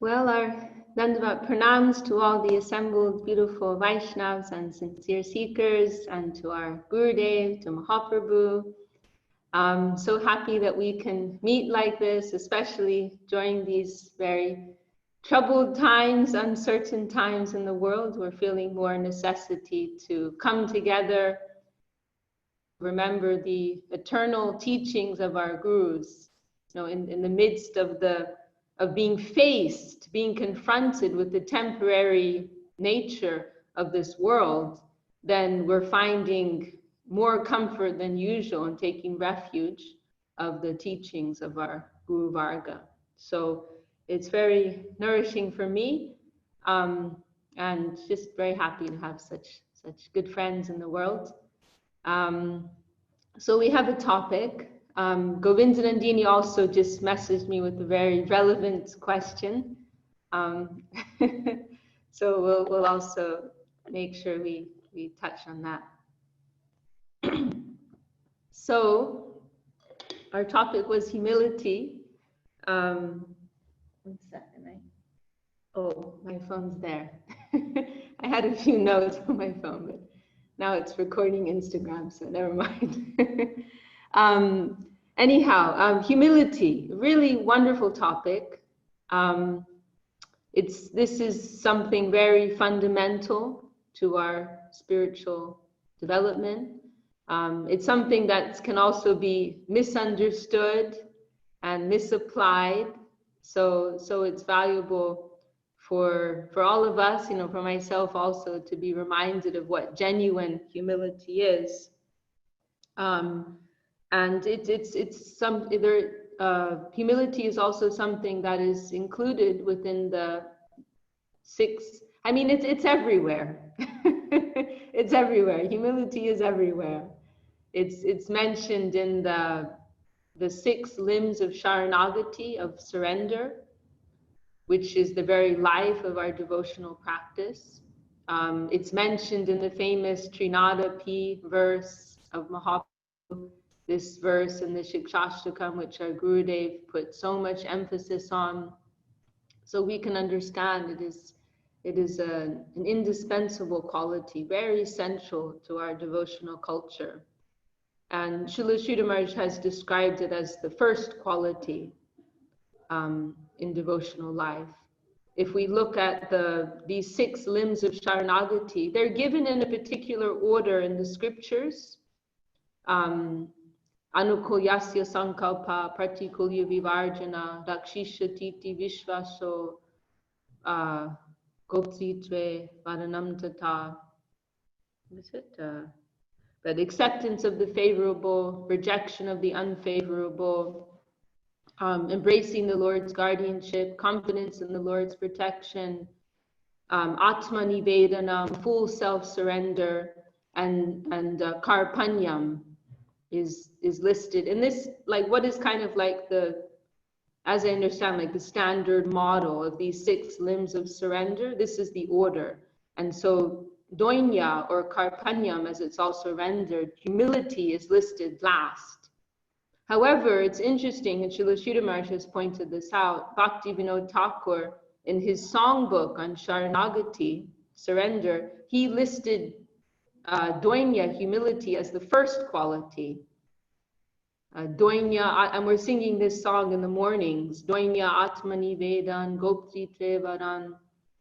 Well, our Dandavat pranams to all the assembled beautiful Vaishnavas and sincere seekers, and to our Gurudev, to Mahaprabhu. I'm so happy that we can meet like this, especially during these very troubled times, uncertain times in the world. We're feeling more necessity to come together, remember the eternal teachings of our gurus. You know, in the midst of being faced, being confronted with the temporary nature of this world, then we're finding more comfort than usual and taking refuge of the teachings of our Guru Varga. So it's very nourishing for me, and just very happy to have such good friends in the world. So we have a topic. Govindanandini also just messaged me with a very relevant question. So we'll also make sure we touch on that. So our topic was humility. 1 second. Oh, my phone's there. I had a few notes on my phone, but now it's recording Instagram, so never mind. Anyhow, humility, really wonderful topic. This is something very fundamental to our spiritual development. It's something that can also be misunderstood and misapplied. So it's valuable for all of us, you know, for myself also, to be reminded of what genuine humility is. And humility is also something that is included within the 6. I mean, it's everywhere. It's everywhere. Humility is everywhere. It's mentioned in the 6 limbs of Sharanagati, of surrender, which is the very life of our devotional practice. It's mentioned in the famous Trinada P verse of Mahaprabhu, this verse in the Shikshashtakam, which our Gurudev put so much emphasis on. So we can understand it is an indispensable quality, very essential to our devotional culture. And Srila Sridhar Maharaj has described it as the first quality in devotional life. If we look at these 6 limbs of Sharanagati, they're given in a particular order in the scriptures. Anukulyasya sankalpa pratikulya vivarjana dakshishati vishvaso goptitve varanam tata. What is it? But acceptance of the favorable, rejection of the unfavorable, embracing the Lord's guardianship, confidence in the Lord's protection, Atma Nivedanam, full self-surrender, and Karpanyam is listed. And this, like, what is kind of like as I understand, like the standard model of these 6 limbs of surrender, this is the order. And so Doinya, or Karpanyam, as it's also rendered, humility is listed last. However, it's interesting, and Srila Sridhar Maharaj has pointed this out, Bhaktivinoda Thakur, in his songbook on Sharanagati, surrender, he listed Doinya, humility, as the first quality. Doinya, and we're singing this song in the mornings, Doinya Atmani Vedan, Gopti Trevaran,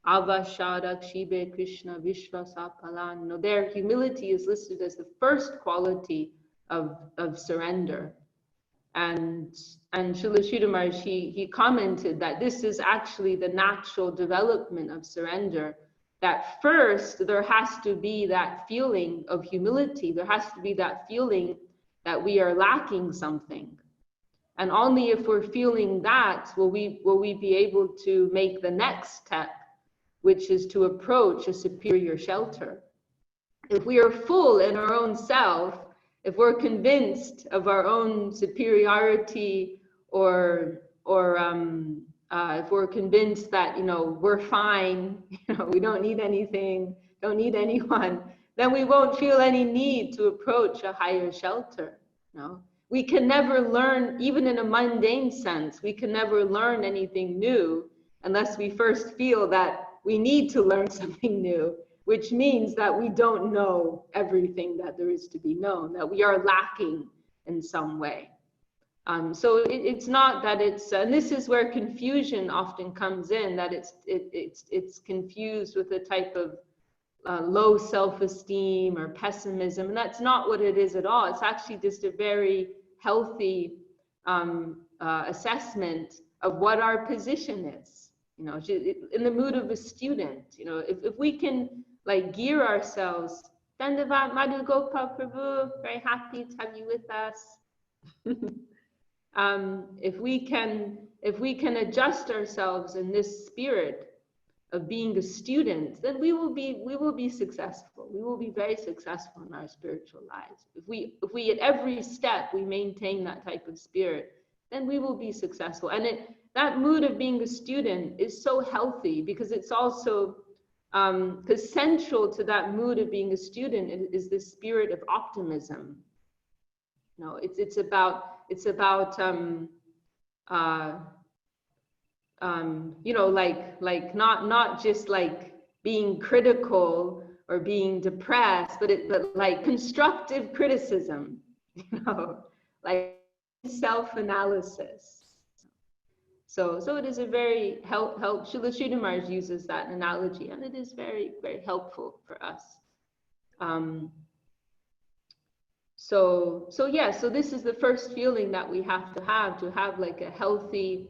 Avashadak Shibe Krishna Vishvasapalan. No, their humility is listed as the first quality of surrender. And Srila Sridhar Maharaj, he commented that this is actually the natural development of surrender, that first there has to be that feeling of humility. There has to be that feeling that we are lacking something. And only if we're feeling that will we be able to make the next step, which is to approach a superior shelter. If we are full in our own self, if we're convinced of our own superiority, or if we're convinced that, you know, we're fine, you know, we don't need anything, don't need anyone, then we won't feel any need to approach a higher shelter. You know, we can never learn, even in a mundane sense, we can never learn anything new unless we first feel that we need to learn something new, which means that we don't know everything that there is to be known, that we are lacking in some way. So it's not that it's, and this is where confusion often comes in, that it's confused with a type of low self-esteem or pessimism, and that's not what it is at all. It's actually just a very healthy assessment of what our position is. You know, in the mood of a student. You know, if we can like gear ourselves, Dandavat Madhu Gopal Prabhu, very happy to have you with us. If we can adjust ourselves in this spirit of being a student, then we will be successful. We will be very successful in our spiritual lives. If we at every step we maintain that type of spirit, then we will be successful. And that mood of being a student is so healthy, because it's also because central to that mood of being a student is the spirit of optimism. You know, it's about you know, like not just like being critical or being depressed, but like constructive criticism, you know, like self-analysis. So it is a very Srila Sridhar Maharaj uses that analogy, and it is very, very helpful for us. So this is the first feeling that we have to have like a healthy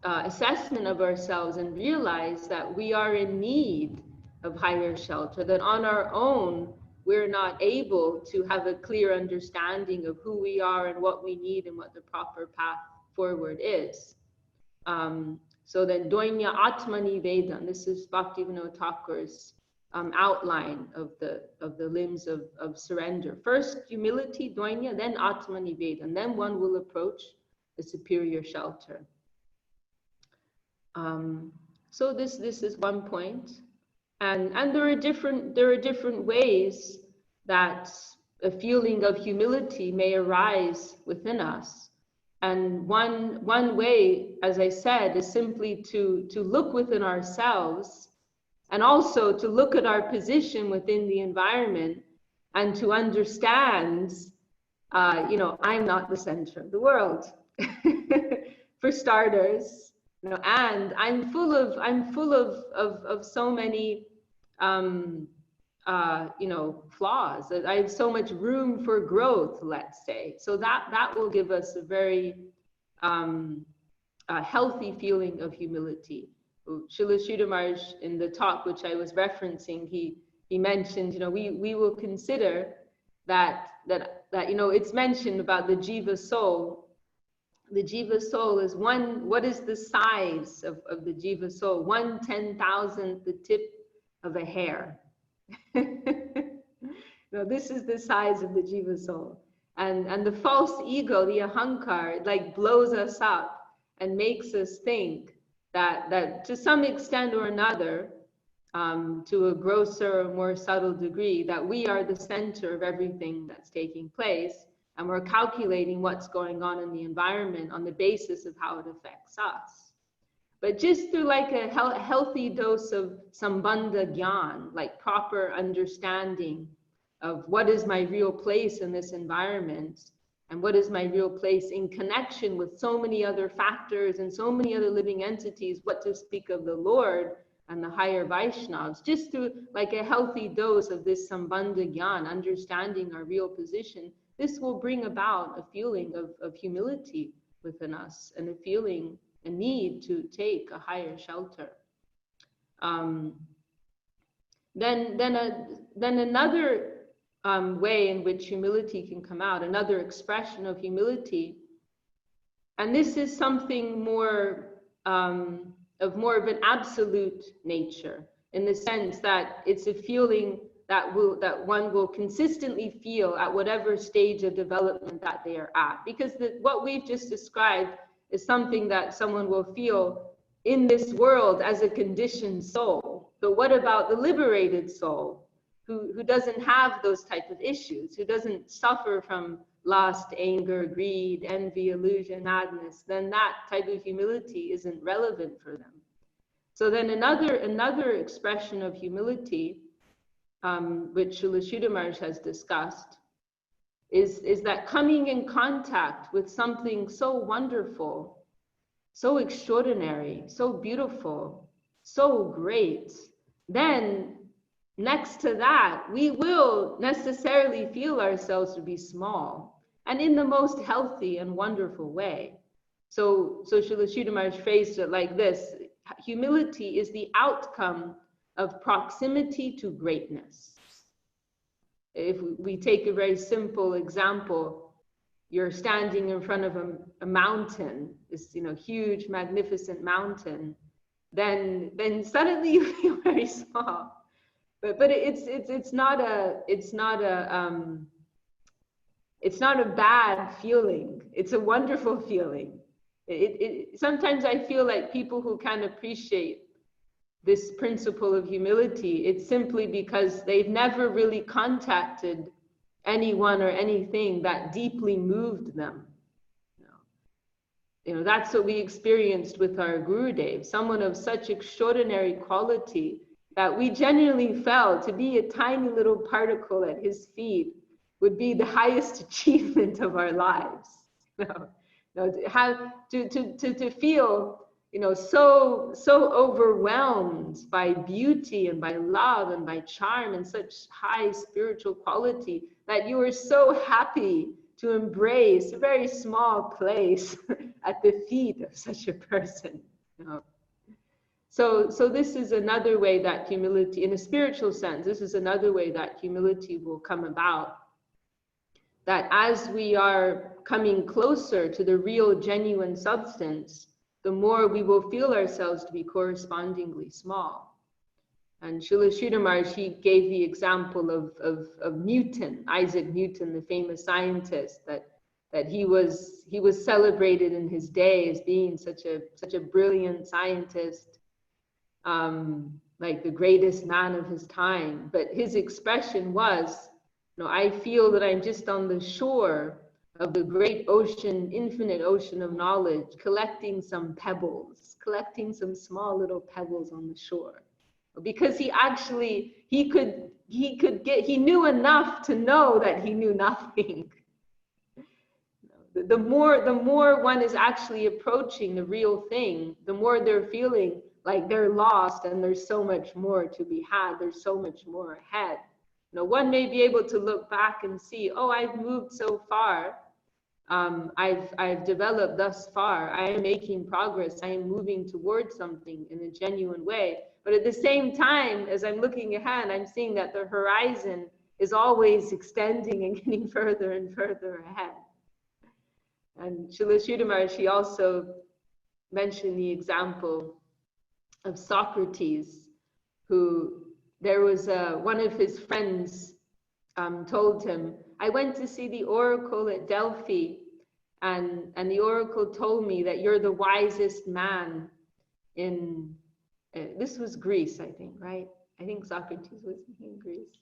assessment of ourselves, and realize that we are in need of higher shelter, that on our own we're not able to have a clear understanding of who we are and what we need and what the proper path forward is. So then Doinya Atmani Vedan, this is Bhaktivinoda Thakur's outline of the limbs of surrender. First humility, Doinya, then Atmani Vedan, then one will approach the superior shelter. So this is one point, and there are different ways that a feeling of humility may arise within us. And one way, as I said, is simply to look within ourselves, and also to look at our position within the environment, and to understand, you know, I'm not the center of the world, for starters. You know, and I'm full of so many you know, flaws. I have so much room for growth, let's say. So that will give us a very healthy feeling of humility. Srila Sridhar Maharaj, in the talk which I was referencing, he mentioned, you know, we will consider that you know, it's mentioned about the jiva soul. The jiva soul is what is the size of the jiva soul? 1/10,000th the tip of a hair. No, this is the size of the jiva soul. And the false ego, the ahankar, it like blows us up and makes us think that to some extent or another, to a grosser or more subtle degree, that we are the center of everything that's taking place. And we're calculating what's going on in the environment on the basis of how it affects us. But just through like a healthy dose of sambandha gyan, like proper understanding of what is my real place in this environment, and what is my real place in connection with so many other factors and so many other living entities, what to speak of the Lord and the higher Vaishnavas, just through like a healthy dose of this sambandha gyan, understanding our real position, this will bring about a feeling of humility within us, and a need to take a higher shelter. Then another way in which humility can come out, another expression of humility, and this is something more of an absolute nature, in the sense that it's a feeling that one will consistently feel at whatever stage of development that they are at. Because what we've just described is something that someone will feel in this world as a conditioned soul. But what about the liberated soul? who doesn't have those type of issues, who doesn't suffer from lust, anger, greed, envy, illusion, madness, then that type of humility isn't relevant for them. So then another expression of humility, which Srila Sridhar Maharaj has discussed, is that coming in contact with something so wonderful, so extraordinary, so beautiful, so great, then next to that, we will necessarily feel ourselves to be small, and in the most healthy and wonderful way. So Srila Sridhar Maharaj phrased it like this: humility is the outcome of proximity to greatness. If we take a very simple example, you're standing in front of a mountain, this huge, magnificent mountain, then suddenly you feel very small. But it's not a bad feeling. It's a wonderful feeling. Sometimes I feel like people who can appreciate this principle of humility, it's simply because they've never really contacted anyone or anything that deeply moved them. That's what we experienced with our Gurudev, someone of such extraordinary quality that we genuinely felt to be a tiny little particle at his feet would be the highest achievement of our lives. To feel so overwhelmed by beauty and by love and by charm and such high spiritual quality that you are so happy to embrace a very small place at the feet of such a person. So this is another way that humility, in a spiritual sense, this is another way that humility will come about. That as we are coming closer to the real, genuine substance, the more we will feel ourselves to be correspondingly small. And Srila Sridhar Maharaj, he gave the example of Newton, Isaac Newton, the famous scientist, that he was celebrated in his day as being such a brilliant scientist, like the greatest man of his time. But his expression was, I feel that I'm just on the shore of the great ocean, infinite ocean of knowledge, collecting some pebbles, collecting some small little pebbles on the shore. Because he knew enough to know that he knew nothing. The more one is actually approaching the real thing, the more they're feeling like they're lost and there's so much more to be had, there's so much more ahead. One may be able to look back and see, oh, I've moved so far. I've developed thus far. I am making progress. I am moving towards something in a genuine way. But at the same time, as I'm looking ahead, I'm seeing that the horizon is always extending and getting further and further ahead. And Srila Sridhar Maharaj, he also mentioned the example of Socrates, who there was one of his friends told him, I went to see the oracle at Delphi, and the oracle told me that you're the wisest man in, this was Greece, I think, right? I think Socrates was in Greece.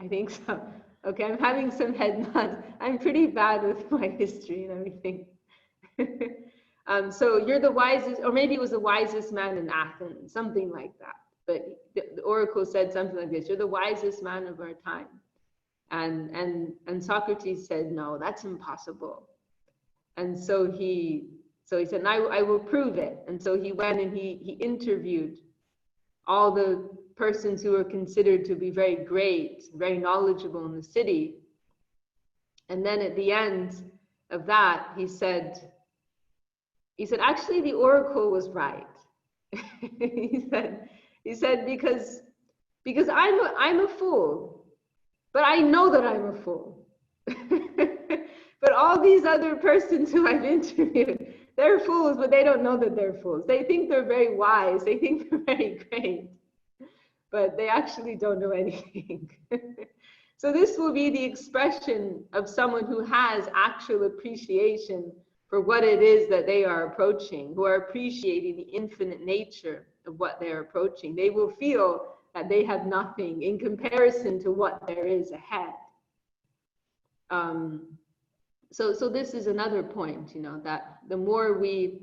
I think so. Okay, I'm having some head nods. I'm pretty bad with my history and everything. So you're the wisest, or maybe it was the wisest man in Athens, something like that. But the oracle said something like this: you're the wisest man of our time. And Socrates said, no, that's impossible. And so he said, I will prove it. And so he went and he interviewed all the persons who were considered to be very great, very knowledgeable in the city. And then at the end of that, he said, actually, the oracle was right. he said, because I'm a fool, but I know that I'm a fool. But all these other persons who I've interviewed, they're fools, but they don't know that they're fools. They think they're very wise. They think they're very great, but they actually don't know anything. So this will be the expression of someone who has actual appreciation for what it is that they are approaching, who are appreciating the infinite nature of what they're approaching. They will feel that they have nothing in comparison to what there is ahead. So this is another point, that the more we,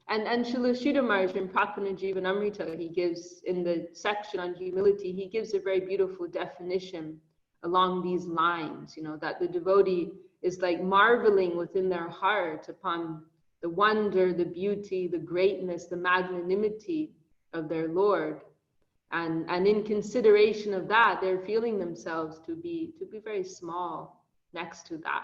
and Srila Sridhar Maharaj in Prakana Jivanamrita, he gives in the section on humility, he gives a very beautiful definition along these lines, that the devotee is like marveling within their heart upon the wonder, the beauty, the greatness, the magnanimity of their Lord. And in consideration of that, they're feeling themselves to be very small next to that.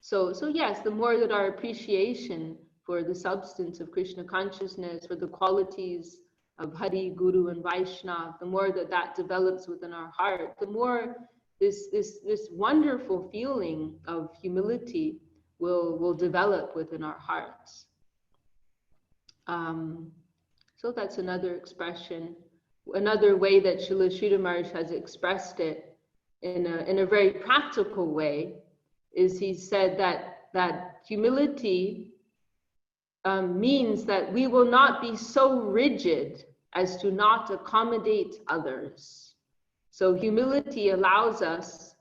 So yes, the more that our appreciation for the substance of Krishna consciousness, for the qualities of Hari, Guru, and Vaishnava, the more that develops within our heart, the more this wonderful feeling of humility will develop within our hearts. So that's another expression. Another way that Srila Sridhar Maharaj has expressed it in a very practical way is he said that humility means that we will not be so rigid as to not accommodate others. So humility allows us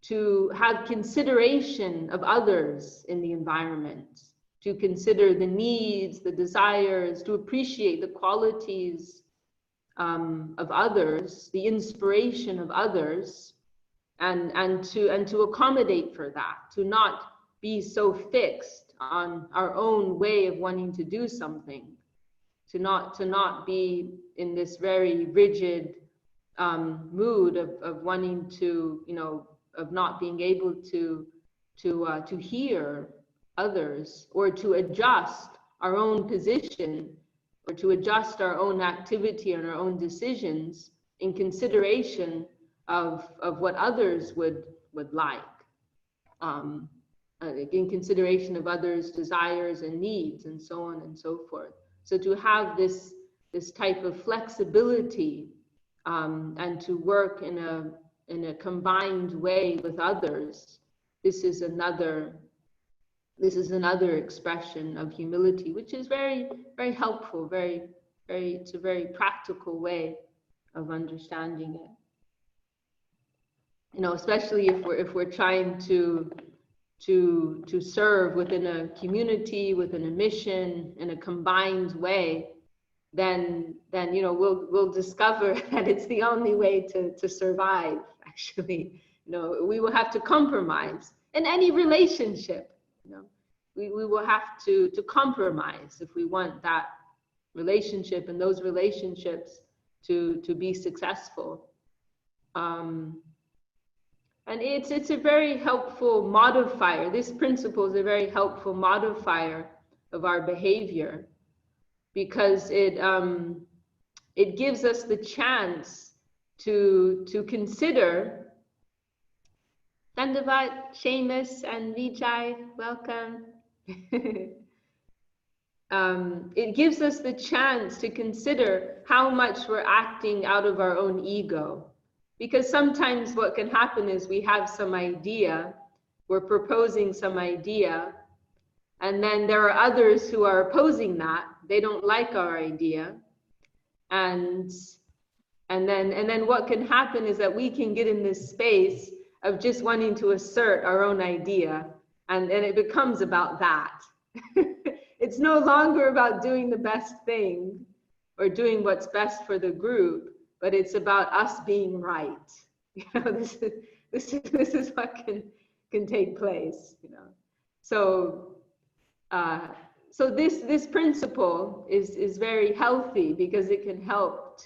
to have consideration of others in the environment, to consider the needs, the desires, to appreciate the qualities of others, the inspiration of others, and to accommodate for that, to not be so fixed on our own way of wanting to do something, to not be in this very rigid mood of wanting to, of not being able to hear others, or to adjust our own position, or to adjust our own activity and our own decisions in consideration of what others would like, in consideration of others' desires and needs, and so on and so forth. So to have this type of flexibility and to work in a combined way with others, this is another expression of humility, which is very, very helpful, it's a very practical way of understanding it. Especially if we're trying to serve within a community, within a mission, in a combined way, then we'll discover that it's the only way to survive. Actually, we will have to compromise in any relationship. We will have to compromise if we want that relationship and those relationships to be successful. And it's a very helpful modifier. This principle is a very helpful modifier of our behavior, because it gives us the chance to consider. Dandavat, Seamus and Vijay, welcome. It gives us the chance to consider how much we're acting out of our own ego. Because sometimes what can happen is we have some idea, we're proposing some idea, and then there are others who are opposing that. They don't like our idea. And then what can happen is that we can get in this space of just wanting to assert our own idea, and it becomes about that. It's no longer about doing the best thing or doing what's best for the group, but it's about us being right. This is what can take place. So this principle is very healthy, because it can help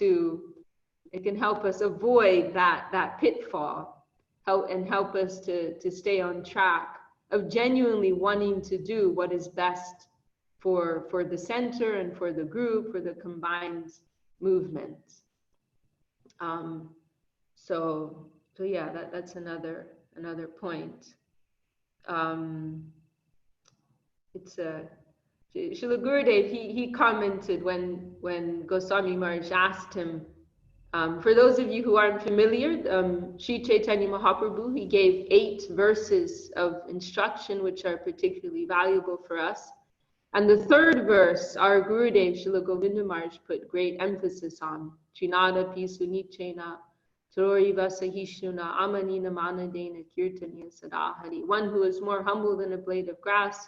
us avoid that pitfall, help us to stay on track of genuinely wanting to do what is best for the center and for the group, for the combined movement. So yeah, that's another point. It's Srila Gurudev, he commented when Goswami Maharaj asked him, for those of you who aren't familiar, Sri Chaitanya Mahaprabhu, he gave 8 verses of instruction which are particularly valuable for us. And the third verse, our Gurudev Srila Govinda Maharaj put great emphasis on. Chinada pisu nichena, Tororiva sahishnuna, amanina manadena kirtaniya sadahari. One who is more humble than a blade of grass,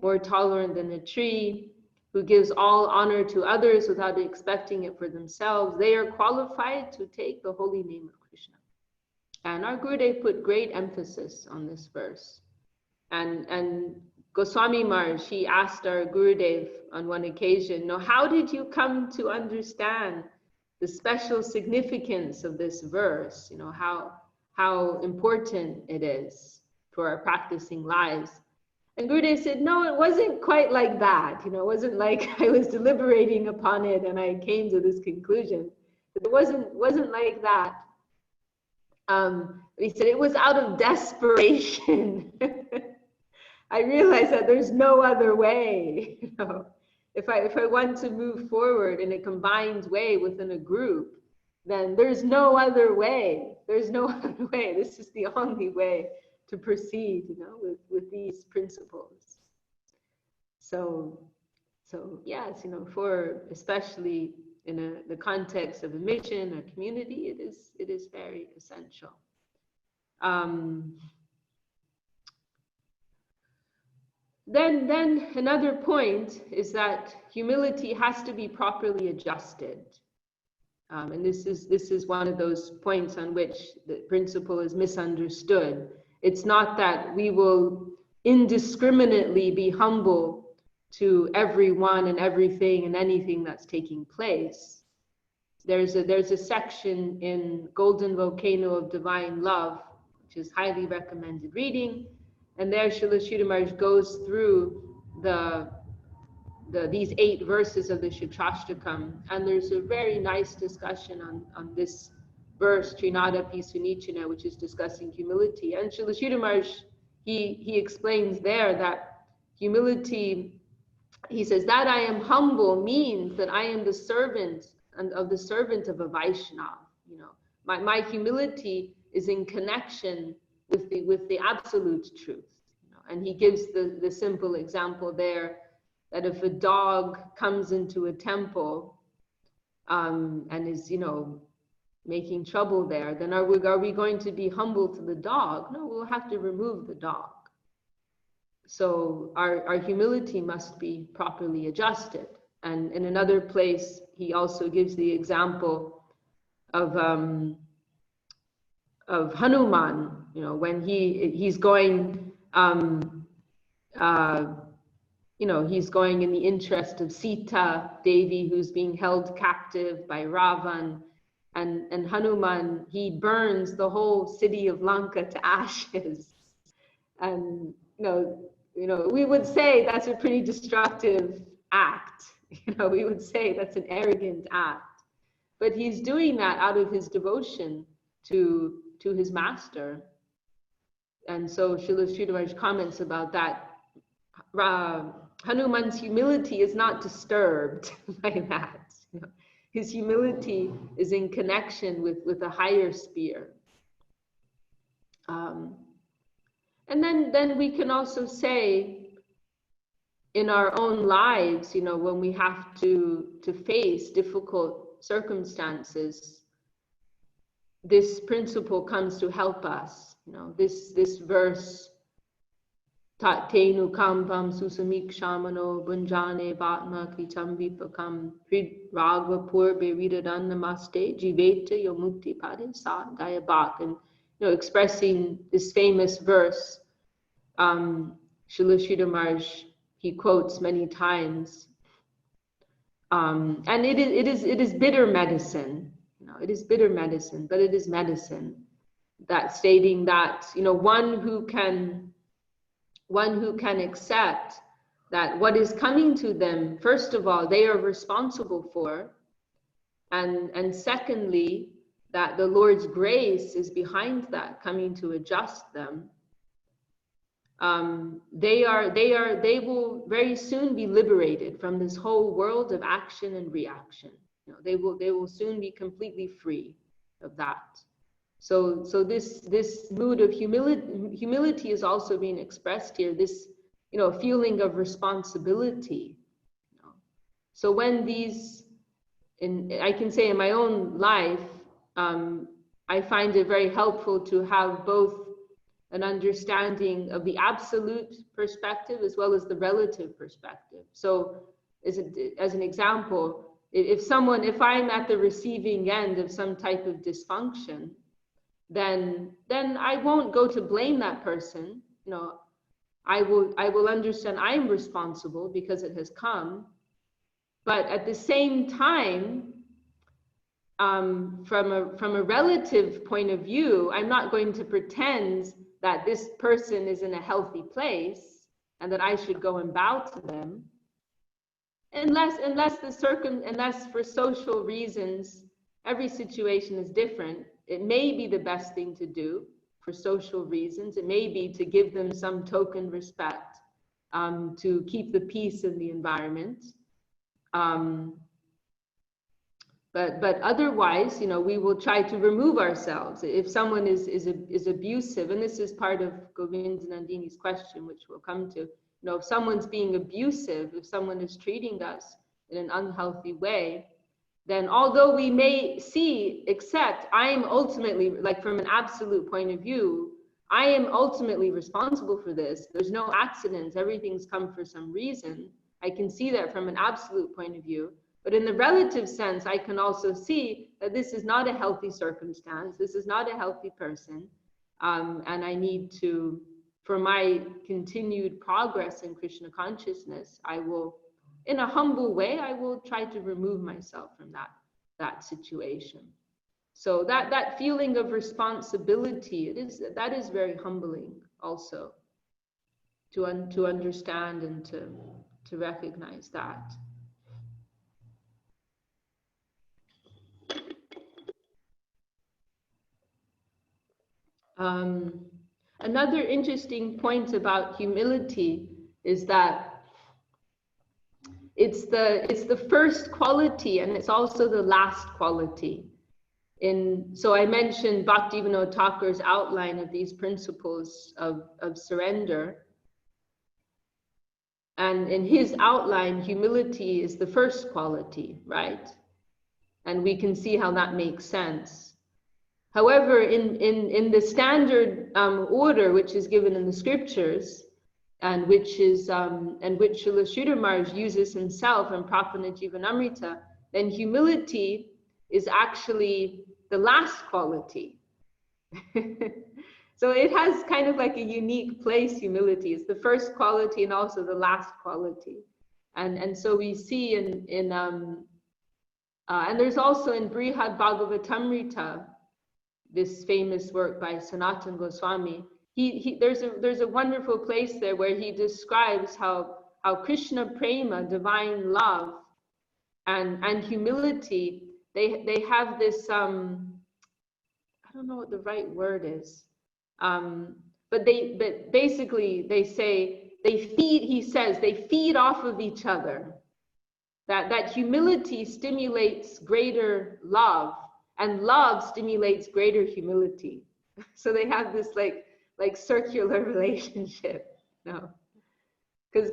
more tolerant than a tree, who gives all honor to others without expecting it for themselves. They are qualified to take the holy name of Krishna. And our Gurudev put great emphasis on this verse. And Goswami Maharaj, he asked our Gurudev on one occasion, how did you come to understand the special significance of this verse? How important it is for our practicing lives. And Gurudev said, no, it wasn't quite like that. It wasn't like I was deliberating upon it and I came to this conclusion. It wasn't like that. He said it was out of desperation. I realized that there's no other way. If I want to move forward in a combined way within a group, then there's no other way. There's no other way. This is the only way to proceed, with these principles. So yes, for especially in the context of a mission or community, it is very essential. Then another point is that humility has to be properly adjusted. And this is one of those points on which the principle is misunderstood. It's not that we will indiscriminately be humble to everyone and everything and anything that's taking place. There's a section in Golden Volcano of Divine Love, which is highly recommended reading. And there Srila Sridhar Maharaj goes through these 8 verses of the Shikshashtakam, and there's a very nice discussion on this verse, Trinada Pisunichana, which is discussing humility. And Srila Sridhar Maharaj, he explains there that humility, he says, that I am humble means that I am the servant of a Vaishnava. My humility is in connection with the absolute truth. And he gives the simple example there that if a dog comes into a temple and is making trouble there, then are we going to be humble to the dog? No, we'll have to remove the dog. So our humility must be properly adjusted. And in another place, he also gives the example of Hanuman, when he's going, he's going in the interest of Sita Devi, who's being held captive by Ravan, and Hanuman, he burns the whole city of Lanka to ashes. And we would say that's a pretty destructive act. We would say that's an arrogant act, but he's doing that out of his devotion to his master. And so Srila Sridhar Maharaj comments about that. Hanuman's humility is not disturbed by that. His humility is in connection with a higher sphere. And then we can also say in our own lives, when we have to face difficult circumstances, this principle comes to help us. This verse, Tenu kampam susamik shamano bunjane vatma kritam vipakam prid ragva purbe ridadan namaste jiveta yomukti pade sa dayabak. And expressing this famous verse, Srila Sridhar Maharaj, he quotes many times, and it is bitter medicine. It is bitter medicine, but it is medicine. That stating that one who can accept that what is coming to them, first of all, they are responsible for, and secondly, that the Lord's grace is behind that, coming to adjust them. They will very soon be liberated from this whole world of action and reaction. They will soon be completely free of that. So this mood of humility is also being expressed here. This a feeling of responsibility. So when these, I can say in my own life, I find it very helpful to have both an understanding of the absolute perspective as well as the relative perspective. So as an example, if I'm at the receiving end of some type of dysfunction, then I won't go to blame that person. I will understand I'm responsible because it has come. But at the same time, from a relative point of view, I'm not going to pretend that this person is in a healthy place and that I should go and bow to them, unless for social reasons. Every situation is different. It may be the best thing to do for social reasons. It may be to give them some token respect, to keep the peace in the environment. But otherwise, we will try to remove ourselves. If someone is abusive, and this is part of Govindanandini's question, which we'll come to, if someone's being abusive, if someone is treating us in an unhealthy way, then although we may accept, I am ultimately, like from an absolute point of view, I am ultimately responsible for this. There's no accidents. Everything's come for some reason. I can see that from an absolute point of view. But in the relative sense, I can also see that this is not a healthy circumstance. This is not a healthy person. And I need to, for my continued progress in Krishna consciousness, I will, in a humble way, I will try to remove myself from that situation. So that feeling of responsibility, that is very humbling also, to understand and to recognize that. Another interesting point about humility is that it's the first quality and it's also the last quality. So I mentioned Bhaktivinoda Thakur's outline of these principles of surrender. And in his outline, humility is the first quality, right? And we can see how that makes sense. However, in the standard order which is given in the scriptures, and which Srila Sridhar Maharaj uses himself in Prapana Jivanamrita, then humility is actually the last quality. So it has kind of like a unique place, humility. It's the first quality and also the last quality. And so we see and there's also in Brihad Bhagavatamrita, this famous work by Sanatana Goswami, there's a wonderful place there where he describes how Krishna prema, divine love, and humility, they have this I don't know what the right word is, but basically they say he says they feed off of each other. That humility stimulates greater love, and love stimulates greater humility. So they have this like circular relationship. Because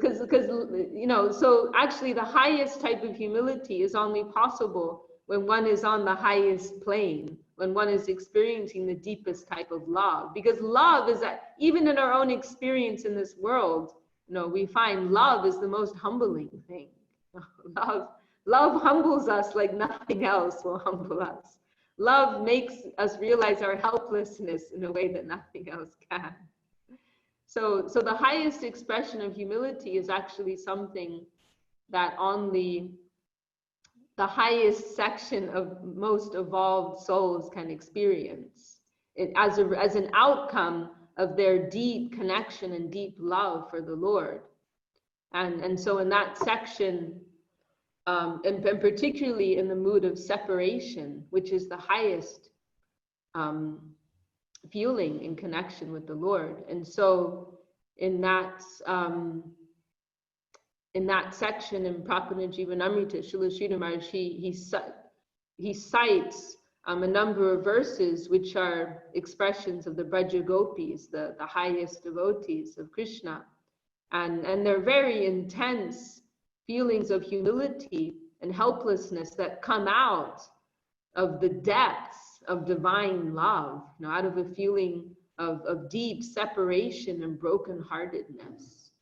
so actually the highest type of humility is only possible when one is on the highest plane, when one is experiencing the deepest type of love. Because love is that, even in our own experience in this world, we find love is the most humbling thing. Love humbles us like nothing else will humble us. Love makes us realize our helplessness in a way that nothing else can. So the highest expression of humility is actually something that only the highest section of most evolved souls can experience, as an outcome of their deep connection and deep love for the Lord. And so in that section, and particularly in the mood of separation, which is the highest feeling in connection with the Lord. And so in that section in Prapana Jivanamrita, Srila Sridhar Maharaj, he cites a number of verses which are expressions of the Braja Gopis, the highest devotees of Krishna. And they're very intense feelings of humility and helplessness that come out of the depths of divine love, out of a feeling of deep separation and brokenheartedness.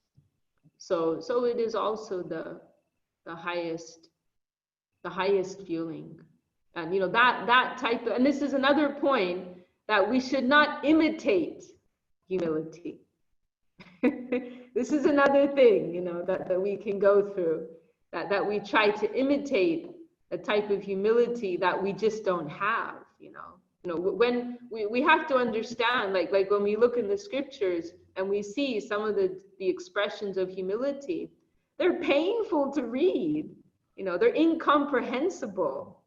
So it is also the highest feeling. And that type of, and this is another point, that we should not imitate humility. This is another thing, that we can go through, that we try to imitate a type of humility that we just don't have. When we have to understand, like when we look in the scriptures and we see some of the expressions of humility, they're painful to read. They're incomprehensible.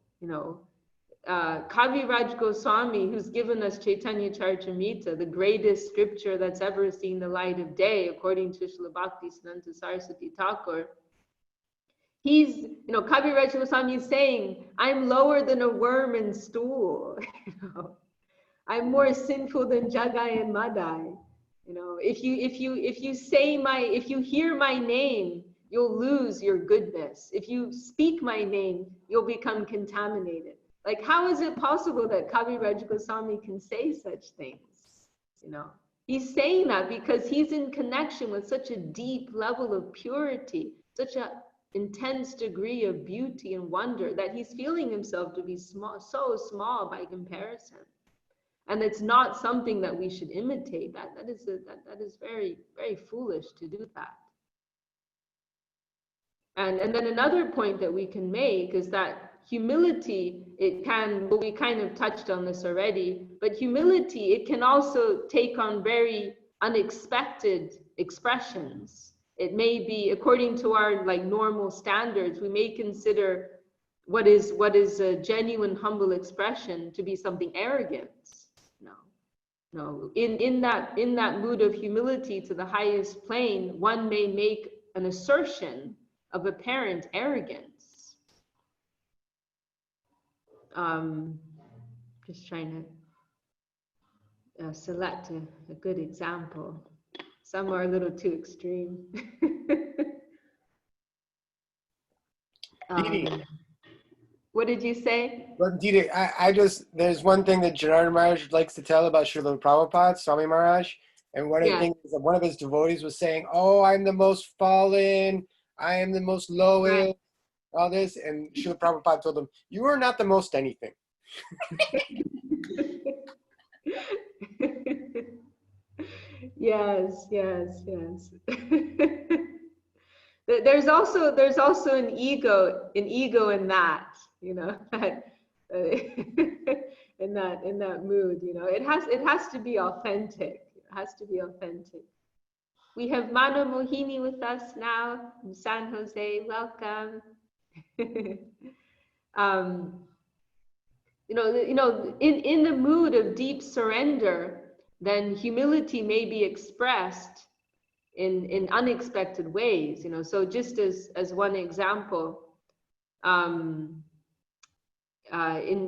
Kaviraj Goswami, who's given us Chaitanya Charitamrita, the greatest scripture that's ever seen the light of day, according to Srila Bhaktisiddhanta Saraswati Thakur, Kaviraj Goswami is saying, I'm lower than a worm in stool. I'm more sinful than Jagai and Madai. If you hear my name, you'll lose your goodness. If you speak my name, you'll become contaminated. Like, how is it possible that Kaviraj Goswami can say such things? He's saying that because he's in connection with such a deep level of purity, such an intense degree of beauty and wonder, that he's feeling himself to be small, so small by comparison. And it's not something that we should imitate. That is very, very foolish to do that. And then another point that we can make is that humility, we kind of touched on this already, but humility, it can also take on very unexpected expressions. It may be, according to our normal standards, we may consider what is a genuine humble expression to be something arrogant. No. In that mood of humility to the highest plane, one may make an assertion of apparent arrogance. Just trying to select a good example. Some are a little too extreme. What did you say? Well, Didi, there's one thing that Janardhan Maharaj likes to tell about Srila Prabhupada, Swami Maharaj, and one of the things that one of his devotees was saying, oh, I'm the most fallen, I am the most lowest, all this, and Srila Prabhupada told him, you are not the most anything. Yes. There's also an ego in that, in that mood, it has to be authentic. It has to be authentic. We have Mano Mohini with us now from San Jose. Welcome. In the mood of deep surrender, then humility may be expressed in unexpected ways. So just as one example, in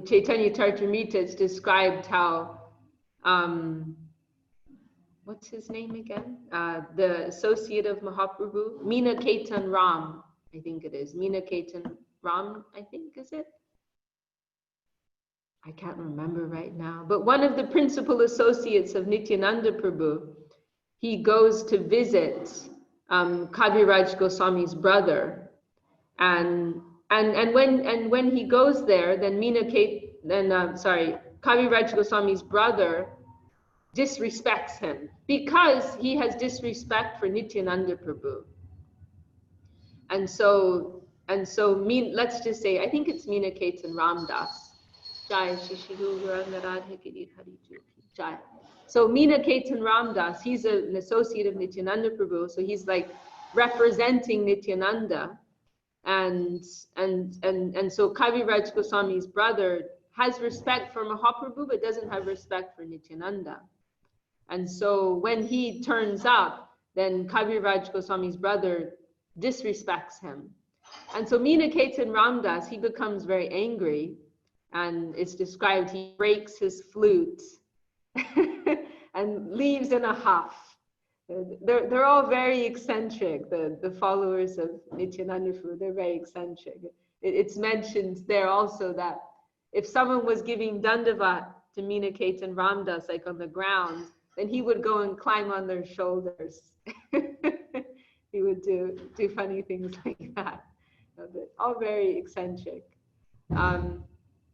Chaitanya Charitamrita, it's described how what's his name again? The associate of Mahaprabhu, Meena Ketan Ram, I think it is. Meena Ketan Ram, I think, is it? I can't remember right now. But one of the principal associates of Nityananda Prabhu, he goes to visit Kaviraj Goswami's brother. And when he goes there, then Kaviraj Goswami's brother disrespects him because he has disrespect for Nityananda Prabhu. And so let's just say, I think it's Meena Ketan Ramdas. Jai Shishihu Rangaradha Giri Hari Jai. So Meena Ketan Ramdas, he's an associate of Nityananda Prabhu, so he's representing Nityananda, and so Kaviraj Goswami's brother has respect for Mahaprabhu but doesn't have respect for Nityananda. And so when he turns up, then Kaviraj Goswami's brother disrespects him. And so Meena Ketan Ramdas, he becomes very angry, and it's described he breaks his flute and leaves in a huff. They're all very eccentric. The followers of Nityananda Fu, they're very eccentric. It's mentioned there also that if someone was giving dandavat to Meenakait and Ramdas, like on the ground, then he would go and climb on their shoulders. He would do funny things like that. All very eccentric.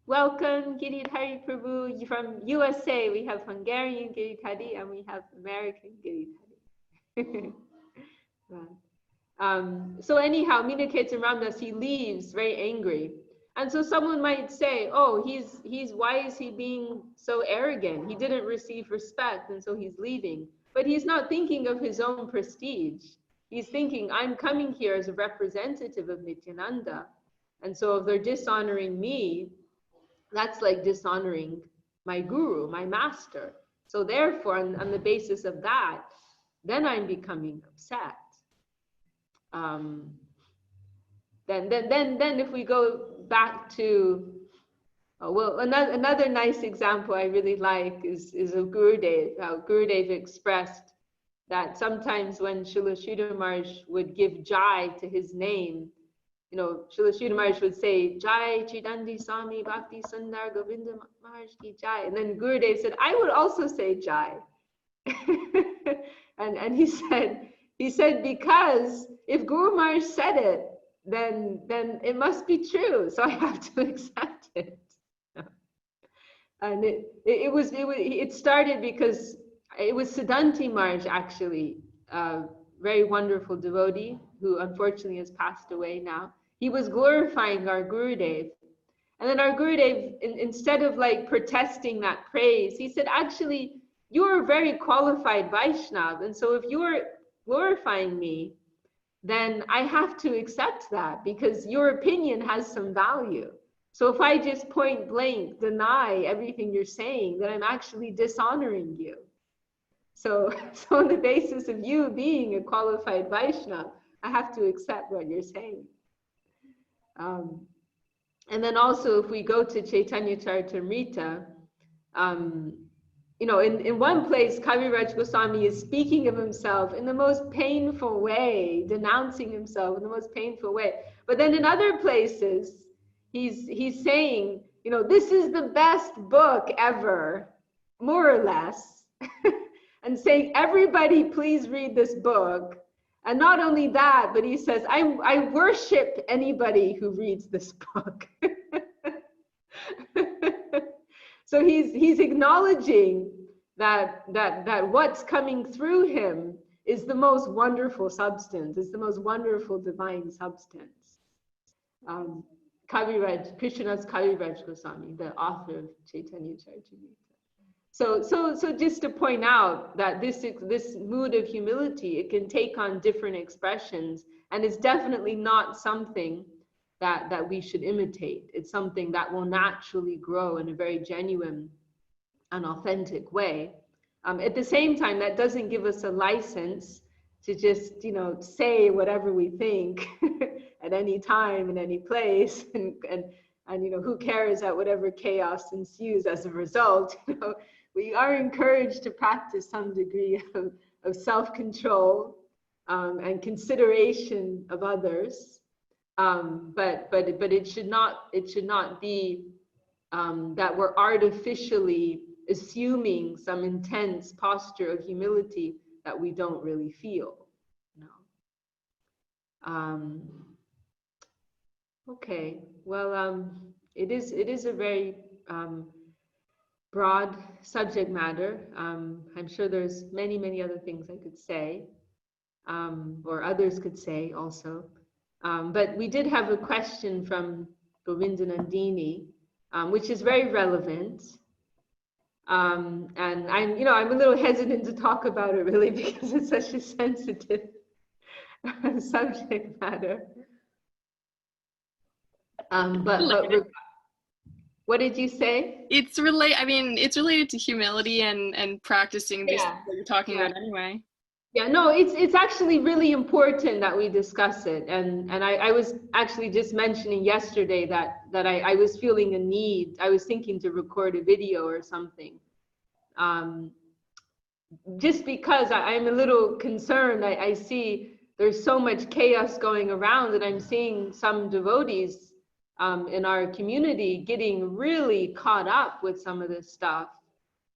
Welcome, Giridhari Prabhu. From USA, we have Hungarian Giridhari and we have American Giridhari. So anyhow, Meenakait and Ramdas, he leaves very angry. And so someone might say, oh, why is he being so arrogant? He didn't receive respect, and so he's leaving. But he's not thinking of his own prestige. He's thinking, I'm coming here as a representative of Nityananda. And so if they're dishonoring me, that's like dishonoring my guru, my master. So therefore, on the basis of that, then I'm becoming upset. Then if we go back to, another nice example I really like is of Gurudev, how Gurudev expressed that sometimes when Srila Sridhar Maharaj would give jai to his name, Srila Sridhar Maharaj would say, Jai Chidandi Swami Bhakti Sundar Govinda Maharaj ki Jai. And then Gurudev said, I would also say Jai. and he said, because if Guru Maharaj said it, then it must be true. So I have to accept it. And it started because it was Siddhanti Maharaj, actually, a very wonderful devotee who unfortunately has passed away now. He was glorifying our Gurudev. And then our Gurudev, instead of like protesting that praise, he said, actually, you're a very qualified Vaishnav. And so if you're glorifying me, then I have to accept that because your opinion has some value. So if I just point blank deny everything you're saying, then I'm actually dishonoring you. So on the basis of you being a qualified Vaishnava, I have to accept what you're saying. And then also if we go to Chaitanya Charitamrita, in one place, Kaviraj Goswami is speaking of himself in the most painful way, denouncing himself in the most painful way. But then in other places, he's saying, this is the best book ever, more or less, and saying, everybody please read this book. And not only that, but he says, I worship anybody who reads this book. So he's acknowledging that what's coming through him is the most wonderful substance, is the most wonderful divine substance. Krishnadas Kaviraj Goswami, the author of Chaitanya Charitamrita. So just to point out that this mood of humility, it can take on different expressions, and it's definitely not something that we should imitate. It's something that will naturally grow in a very genuine and authentic way. At the same time, that doesn't give us a license to just, say whatever we think at any time, in any place, and who cares at whatever chaos ensues as a result. We are encouraged to practice some degree of self-control and consideration of others. But it should not be that we're artificially assuming some intense posture of humility that we don't really feel. Okay, well, it is a very broad subject matter. I'm sure there's many other things I could say, or others could say also. But we did have a question from Govinda Nandini, which is very relevant. And I'm a little hesitant to talk about it really because it's such a sensitive subject matter. But what did you say? It's related to humility and practicing this that you're talking about anyway. Yeah, no, it's actually really important that we discuss it. And I was actually just mentioning yesterday that I was feeling a need. I was thinking to record a video or something. just because I'm a little concerned, I see there's so much chaos going around, and I'm seeing some devotees in our community getting really caught up with some of this stuff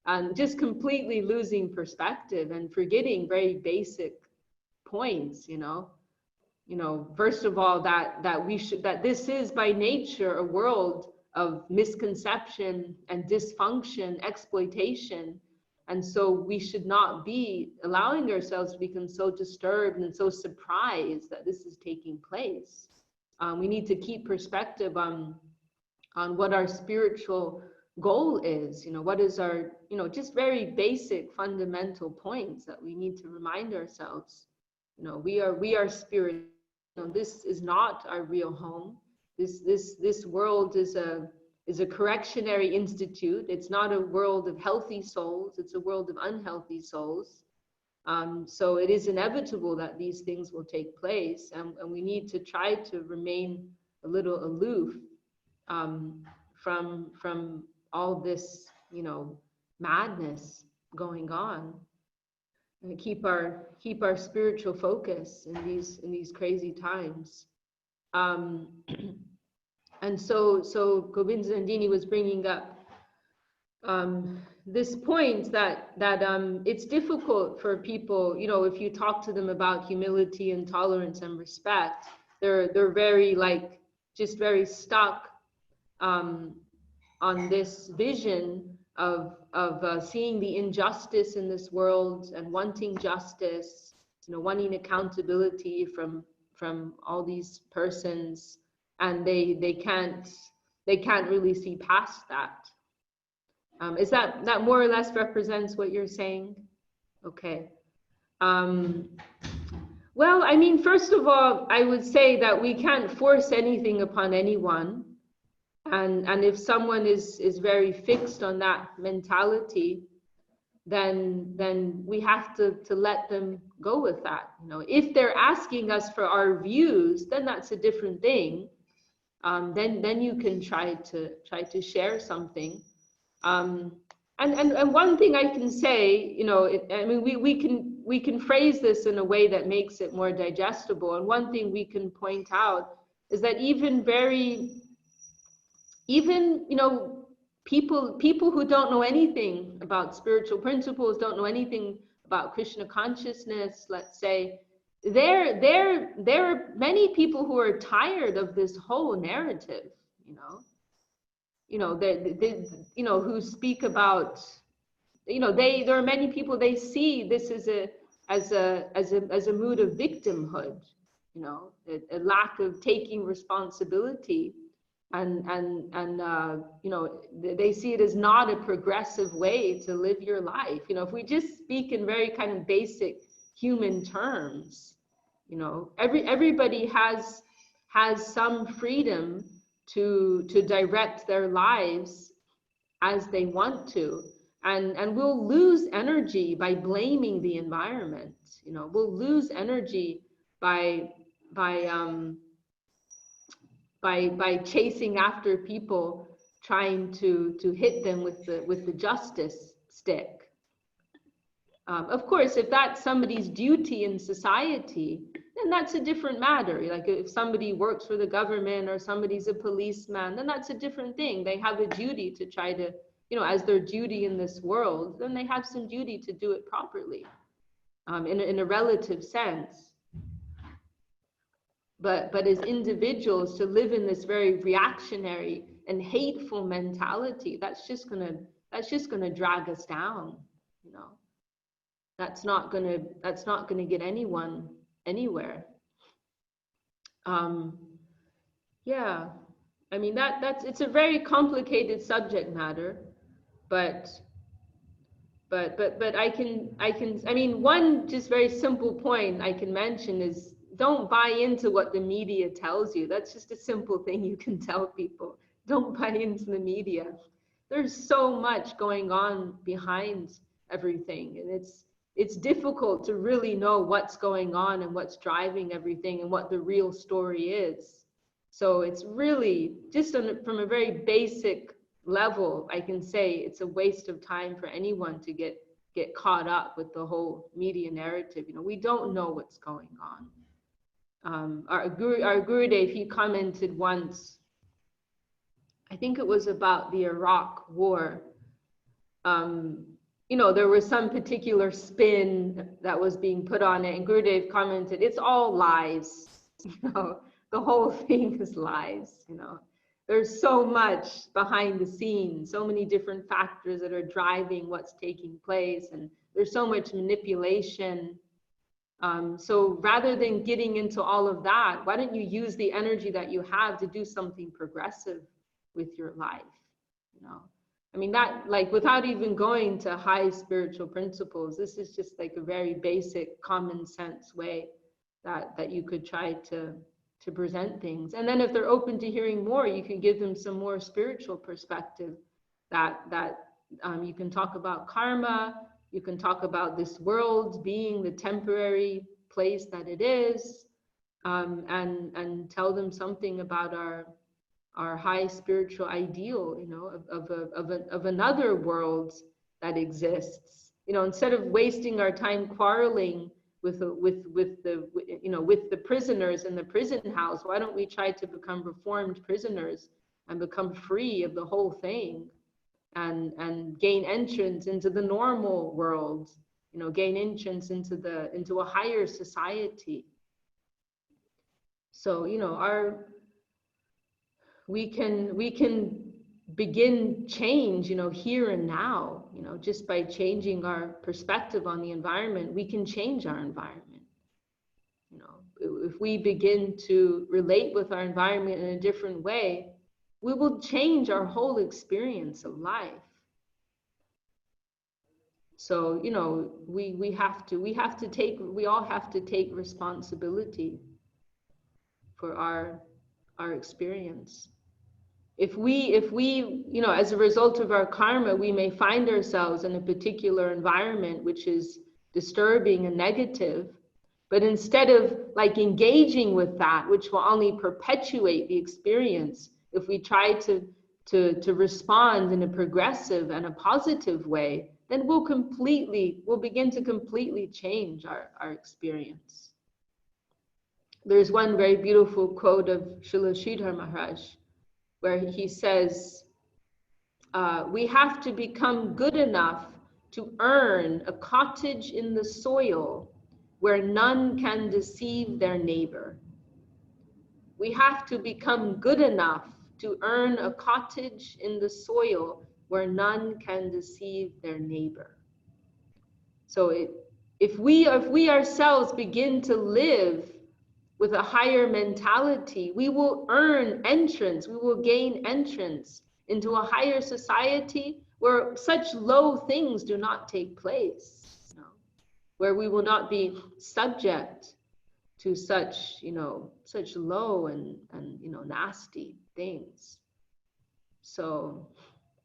and just completely losing perspective and forgetting very basic points, first of all, that this is by nature a world of misconception and dysfunction, exploitation. And so we should not be allowing ourselves to become so disturbed and so surprised that this is taking place. We need to keep perspective on what our spiritual goal is, what is our, just very basic fundamental points that we need to remind ourselves. We are spirit. This is not our real home. This world is a correctionary institute. It's not a world of healthy souls. It's a world of unhealthy souls. So it is inevitable that these things will take place, and we need to try to remain a little aloof from all this, madness going on, and keep our spiritual focus in these crazy times. And so Govinda Nandini was bringing up this point that it's difficult for people, if you talk to them about humility and tolerance and respect, they're very just very stuck on this vision of seeing the injustice in this world and wanting justice, wanting accountability from all these persons, and they can't really see past that. Is that more or less represents what you're saying? Okay. Well, I mean, first of all, I would say that we can't force anything upon anyone. And if someone is very fixed on that mentality, then we have to let them go with that. If they're asking us for our views, then that's a different thing. Then you can try to share something. And one thing I can say, I mean, we can phrase this in a way that makes it more digestible. And one thing we can point out is that even people who don't know anything about spiritual principles, don't know anything about Krishna consciousness, let's say, there are many people who are tired of this whole narrative, who speak about, there are many people, they see this as a mood of victimhood, a lack of taking responsibility, and they see it as not a progressive way to live your life. If we just speak in very kind of basic human terms, everybody has some freedom to direct their lives as they want to, and we'll lose energy by blaming the environment. We'll lose energy by chasing after people, trying to hit them with the justice stick. Of course, if that's somebody's duty in society, then that's a different matter. Like if somebody works for the government or somebody's a policeman, then that's a different thing. They have a duty to try to, as their duty in this world, then they have some duty to do it properly, in a relative sense. But as individuals, to live in this very reactionary and hateful mentality, that's just gonna drag us down. That's not gonna get anyone anywhere. Yeah, I mean it's a very complicated subject matter, but I mean, one just very simple point I can mention is, don't buy into what the media tells you. That's just a simple thing you can tell people. Don't buy into the media. There's so much going on behind everything, and it's difficult to really know what's going on and what's driving everything and what the real story is. So it's really just from a very basic level, I can say it's a waste of time for anyone to get get caught up with the whole media narrative. You know, we don't know what's going on. Our Gurudev, he commented once, I think it was about the Iraq war. You know, there was some particular spin that was being put on it, and Gurudev commented, it's all lies. You know, the whole thing is lies. You know, there's so much behind the scenes, so many different factors that are driving what's taking place, and there's so much manipulation. So rather than getting into all of that, why don't you use the energy that you have to do something progressive with your life? You know, I mean, that, like, without even going to high spiritual principles, this is just like a very basic common sense way that you could try to present things. And then if they're open to hearing more, you can give them some more spiritual perspective, that you can talk about karma, you can talk about this world being the temporary place that it is, and tell them something about our high spiritual ideal, you know, of another world that exists. You know, instead of wasting our time quarreling with the prisoners in the prison house, why don't we try to become reformed prisoners and become free of the whole thing, and gain entrance into the normal world, you know, gain entrance into a higher society. So, you know, we can begin change, you know, here and now, you know, just by changing our perspective on the environment. We can change our environment. You know, if we begin to relate with our environment in a different way, we will change our whole experience of life. So, you know, we all have to take responsibility for our experience. If we, you know, as a result of our karma, we may find ourselves in a particular environment which is disturbing and negative, but instead of like engaging with that, which will only perpetuate the experience, if we try to respond in a progressive and a positive way, then we'll begin to completely change our experience. There's one very beautiful quote of Srila Sridhar Maharaj, where he says, we have to become good enough to earn a cottage in the soil where none can deceive their neighbor. We have to become good enough to earn a cottage in the soil where none can deceive their neighbor. So if we ourselves begin to live with a higher mentality, we will earn entrance, we will gain entrance into a higher society where such low things do not take place, you know, where we will not be subject to such, you know, such low and you know, nasty things. So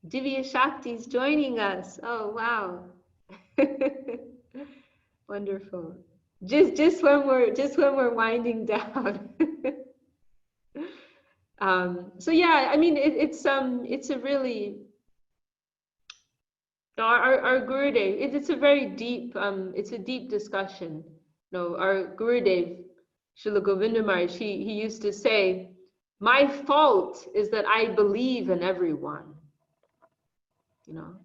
Divya Shakti is joining us. Oh, wow. Wonderful. Just when we're winding down. So yeah, I mean, it's a really, our Gurudev, it's a very deep, it's a deep discussion. You know, our Gurudev, Srila Govinda Maharaj, he used to say, my fault is that I believe in everyone. You know,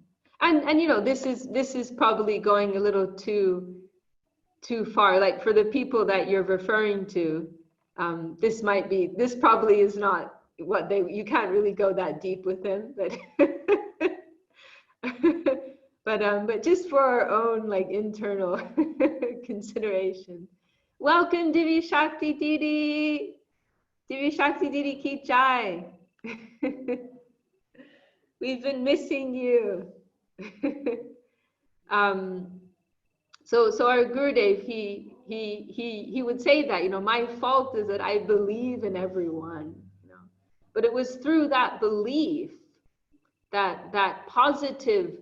and you know, this is probably going a little too far. Like, for the people that you're referring to, this probably is not what you can't really go that deep with them, but but just for our own like internal consideration. Welcome, Divi Shakti Didi. Divi Shakti Didi ki jai. We've been missing you. So our Gurudev, he would say that, you know, my fault is that I believe in everyone, you know. But it was through that belief, that positive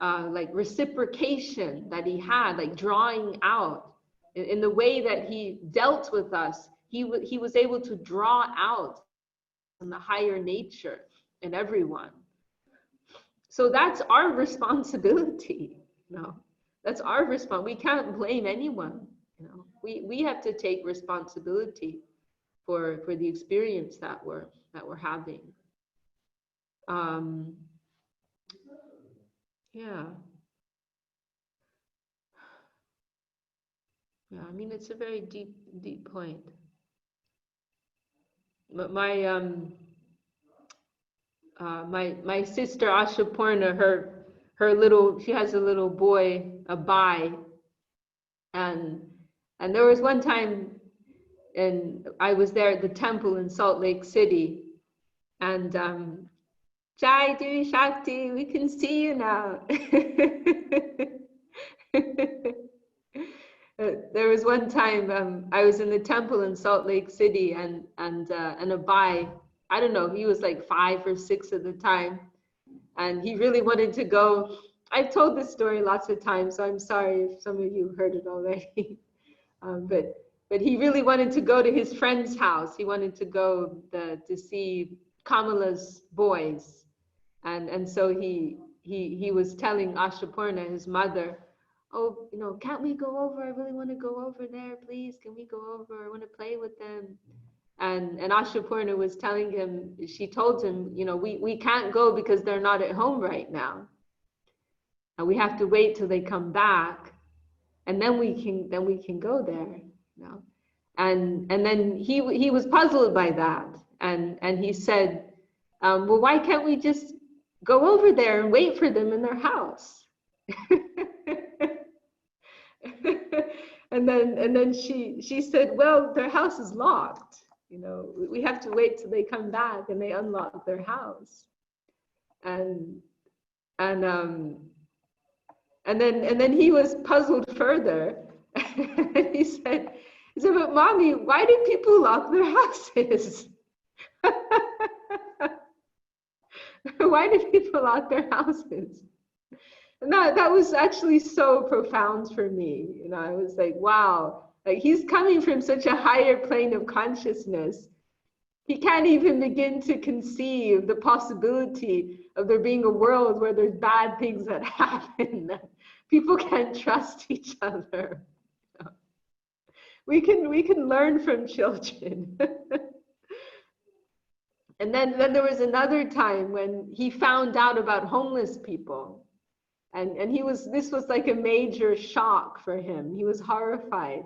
like reciprocation that he had, like drawing out in the way that he dealt with us, he was able to draw out from the higher nature in everyone. So that's our responsibility, you know. That's our response. We can't blame anyone, you know. We have to take responsibility for the experience that we're having. Yeah. Yeah, I mean, it's a very deep point. But my sister Ashapurna, she has a little boy, a bai, and there was one time, and I was there at the temple in Salt Lake City, and Jai Devi Shakti, we can see you now. There was one time I was in the temple in Salt Lake City, and a bai, I don't know, he was like 5 or 6 at the time, and he really wanted to go. I've told this story lots of times, so I'm sorry if some of you heard it already. But he really wanted to go to his friend's house. He wanted to go to see Kamala's boys, and so he was telling Ashapurna, his mother, oh, you know, can't we go over? I really want to go over there, please. Can we go over? I want to play with them. And Ashapurna was telling him, she told him, you know, we can't go because they're not at home right now. And we have to wait till they come back, and then we can go there, you know. And then he was puzzled by that, and he said, well, why can't we just go over there and wait for them in their house? and then she said, well, their house is locked, you know, we have to wait till they come back and they unlock their house. And then he was puzzled further. And he said, but mommy, why do people lock their houses? Why do people lock their houses? And that was actually so profound for me. You know, I was like, wow, like he's coming from such a higher plane of consciousness. He can't even begin to conceive the possibility of there being a world where there's bad things that happen, that people can't trust each other. We can learn from children. And then there was another time when he found out about homeless people. And this was like a major shock for him. He was horrified.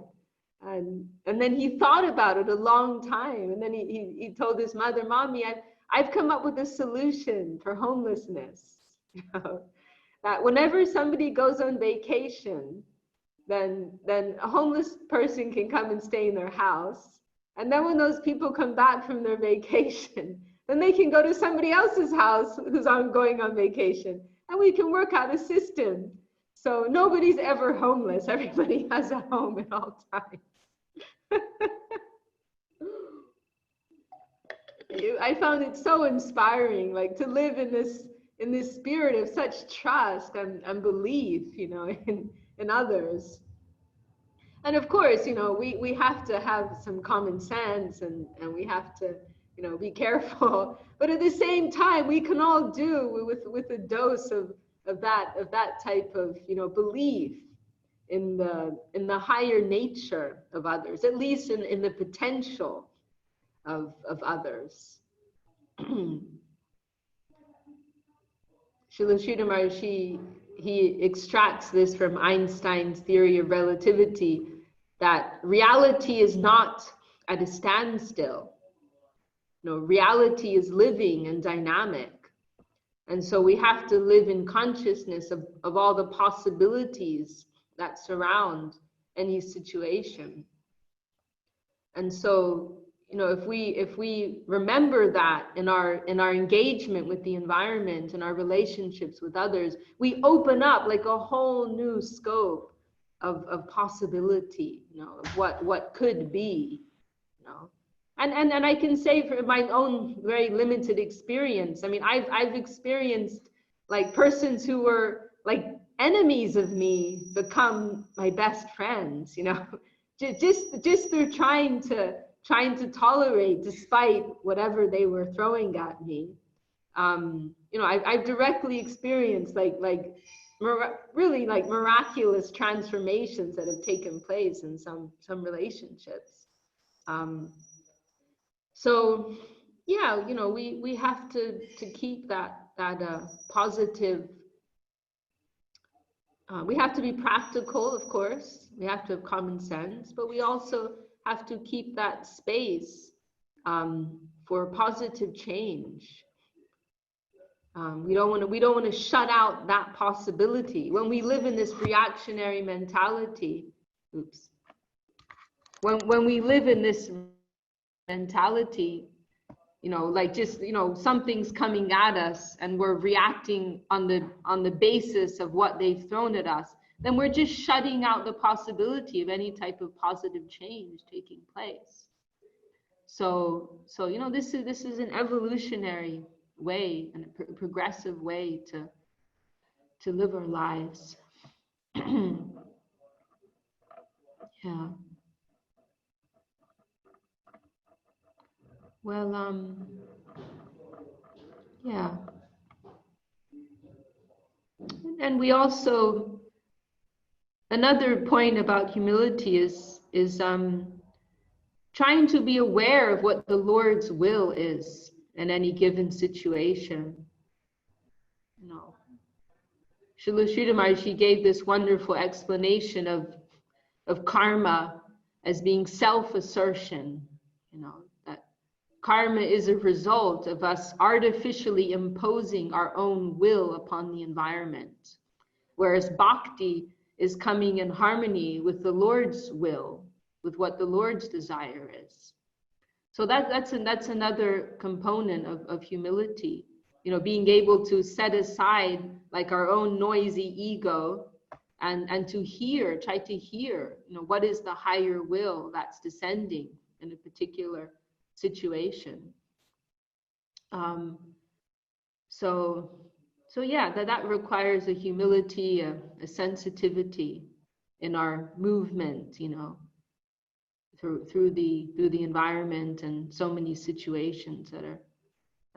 And then he thought about it a long time. And then he told his mother, Mommy, I've come up with a solution for homelessness. You know, that whenever somebody goes on vacation, then a homeless person can come and stay in their house. And then when those people come back from their vacation, then they can go to somebody else's house who's going on vacation. And we can work out a system. So nobody's ever homeless. Everybody has a home at all times. I found it so inspiring, like to live in this spirit of such trust and belief, you know, in others. And of course, you know, we have to have some common sense, and we have to, you know, be careful. But at the same time, we can all do with a dose of that type of, you know, belief in the higher nature of others, at least in the potential of others. Srila Sridhar Maharaj, he extracts this from Einstein's theory of relativity, that reality is not at a standstill. No, reality is living and dynamic. And so we have to live in consciousness of all the possibilities that surround any situation. And so, you know, if we remember that in our engagement with the environment and our relationships with others, we open up like a whole new scope of possibility, you know, of what could be, you know. And I can say from my own very limited experience, I mean, I've experienced like persons who were like enemies of me become my best friends, you know, just through trying to tolerate despite whatever they were throwing at me. You know, I've directly experienced really like miraculous transformations that have taken place in some relationships. So yeah, you know, we have to keep that positive. We have to be practical, of course. We have to have common sense, but we also have to keep that space for positive change. We don't want to shut out that possibility. When we live in this reactionary mentality, when we live in this mentality, you know, like just, you know, something's coming at us and we're reacting on the basis of what they've thrown at us, then we're just shutting out the possibility of any type of positive change taking place. So you know, this is an evolutionary way and a progressive way to live our lives. Yeah. Well, yeah. And we also, another point about humility is trying to be aware of what the Lord's will is in any given situation. You know, Srila Sridhar Maharaj gave this wonderful explanation of karma as being self-assertion. You know, that karma is a result of us artificially imposing our own will upon the environment, whereas bhakti is coming in harmony with the Lord's will, with what the Lord's desire is. So that's another component of humility. You know, being able to set aside like our own noisy ego and to try to hear, you know, what is the higher will that's descending in a particular situation. So yeah, that requires a humility, a sensitivity in our movement, you know, through the environment and so many situations that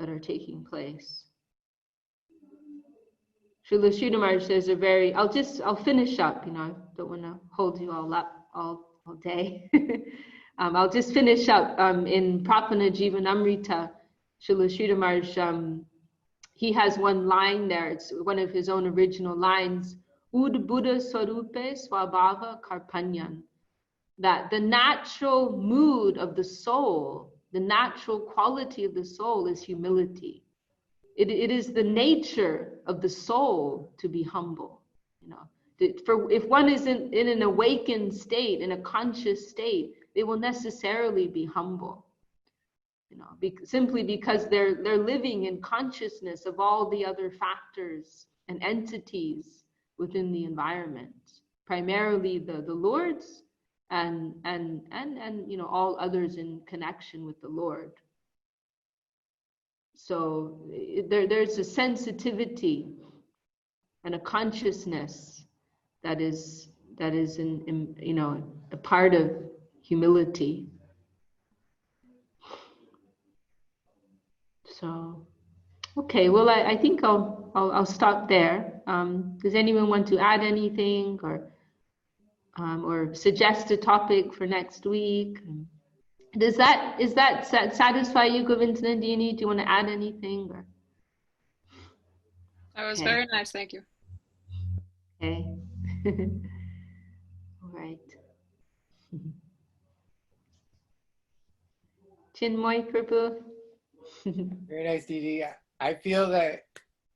are taking place. Srila Sridhar Maharaj says I'll finish up, you know, I don't want to hold you all up all day. I'll just finish up in Prapana Jivanamrita. Srila Sridhar Maharaj, he has one line there, it's one of his own original lines, Ud Buddha Swarupe Swabhava Karpanyan, that the natural mood of the soul, the natural quality of the soul is humility. It is the nature of the soul to be humble. You know, if one is in an awakened state, in a conscious state, they will necessarily be humble. You know, simply because they're living in consciousness of all the other factors and entities within the environment, primarily the Lord's and you know, all others in connection with the Lord. So there's a sensitivity and a consciousness that is in you know, a part of humility. So, okay, well, I think I'll stop there. Does anyone want to add anything or suggest a topic for next week? Is that satisfy you, Govindandini? Do you want to add anything? Or? That was very nice, thank you. Okay. All right. Chinmoy Prabhu. Very nice, Didi. I feel that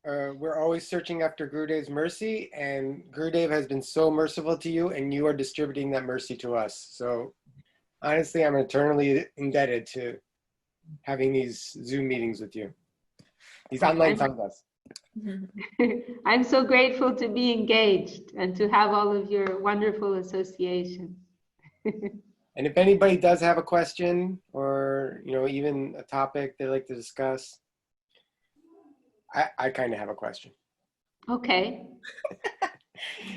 we're always searching after Gurudev's mercy, and Gurudev has been so merciful to you, and you are distributing that mercy to us. So honestly, I'm eternally indebted to having these Zoom meetings with you, these online sanghas. I'm so grateful to be engaged and to have all of your wonderful associations. And if anybody does have a question or, you know, even a topic they'd like to discuss, I kind of have a question. Okay.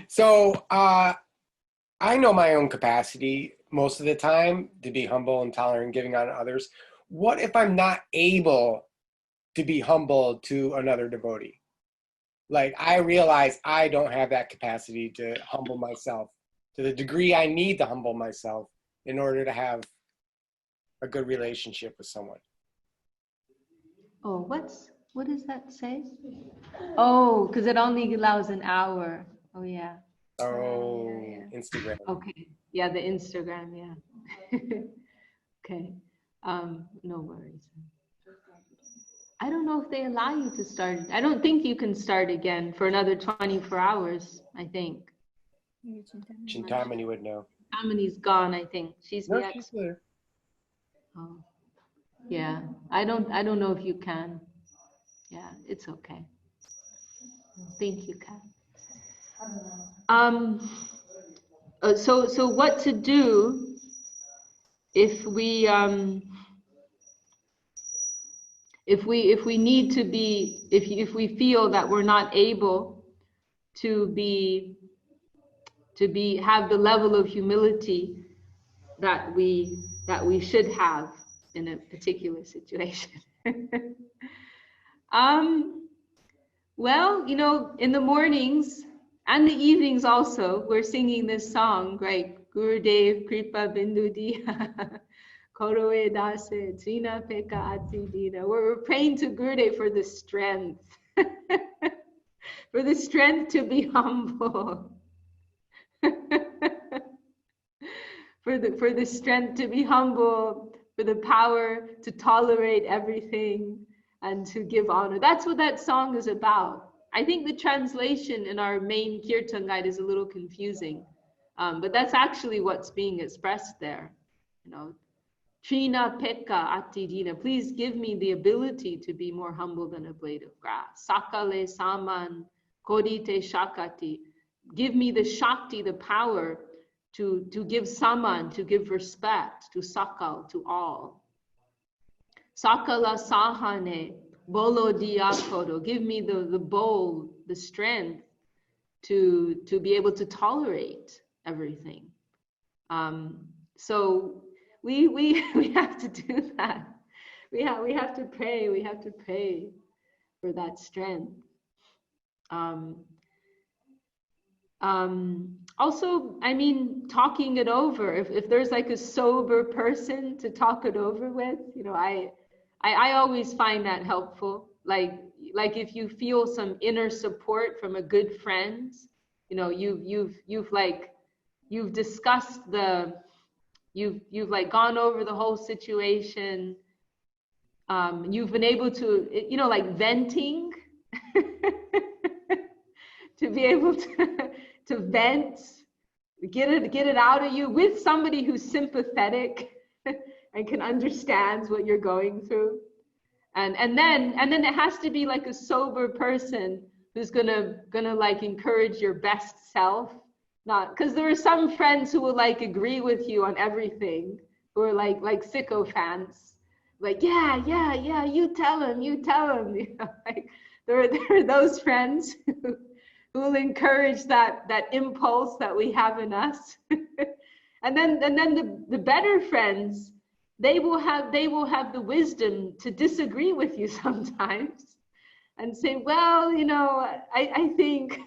So I know my own capacity most of the time to be humble and tolerant and giving on others. What if I'm not able to be humble to another devotee. Like, I realize I don't have that capacity to humble myself to the degree I need to humble myself in order to have a good relationship with someone. Oh, what does that say? Oh, because it only allows an hour. Oh, yeah. Oh, Instagram. Okay. Yeah, the Instagram, yeah. Okay. No worries. I don't know if they allow you to start. I don't think you can start again for another 24 hours, I think. Chintamani would know. Chintamani's gone, I think. She's the She's expert. there. Oh, yeah. I don't know if you can. Yeah, it's okay. I think you can. So what to do if we need to be, if we feel that we're not able to have the level of humility that we should have in a particular situation. Well, in the mornings and the evenings also, we're singing this song, right? Gurudev Kripa Bindu Diya Koroe Dase Trina Peka Ati Dina. We're praying to Gurudev for the strength, for the strength to be humble. For the strength to be humble, for the power to tolerate everything and to give honor. That's what that song is about. I think the translation in our main Kirtan guide is a little confusing, but that's actually what's being expressed there. Trina Pekka Attidina, please give me the ability to be more humble than a blade of grass. Sakale Saman Kodite Shakati, give me the Shakti, the power to give saman, to give respect to sakal, to all. Sakala sahane, bolo diakodo, give me the bold, the strength to be able to tolerate everything. So we have to do that. We have to pray for that strength. Also, I mean, talking it over, if there's like a sober person to talk it over with, I always find that helpful. Like if you feel some inner support from a good friend, you've discussed you've like gone over the whole situation. You've been able to, like venting, to be able to vent, get it out of you with somebody who's sympathetic and can understand what you're going through. And then it has to be like a sober person who's gonna like encourage your best self. Not because there are some friends who will like agree with you on everything, who are like sycophants. Like, yeah, you tell him. Like there are those friends who will encourage that impulse that we have in us. and then the better friends, they will have the wisdom to disagree with you sometimes and say, well, I think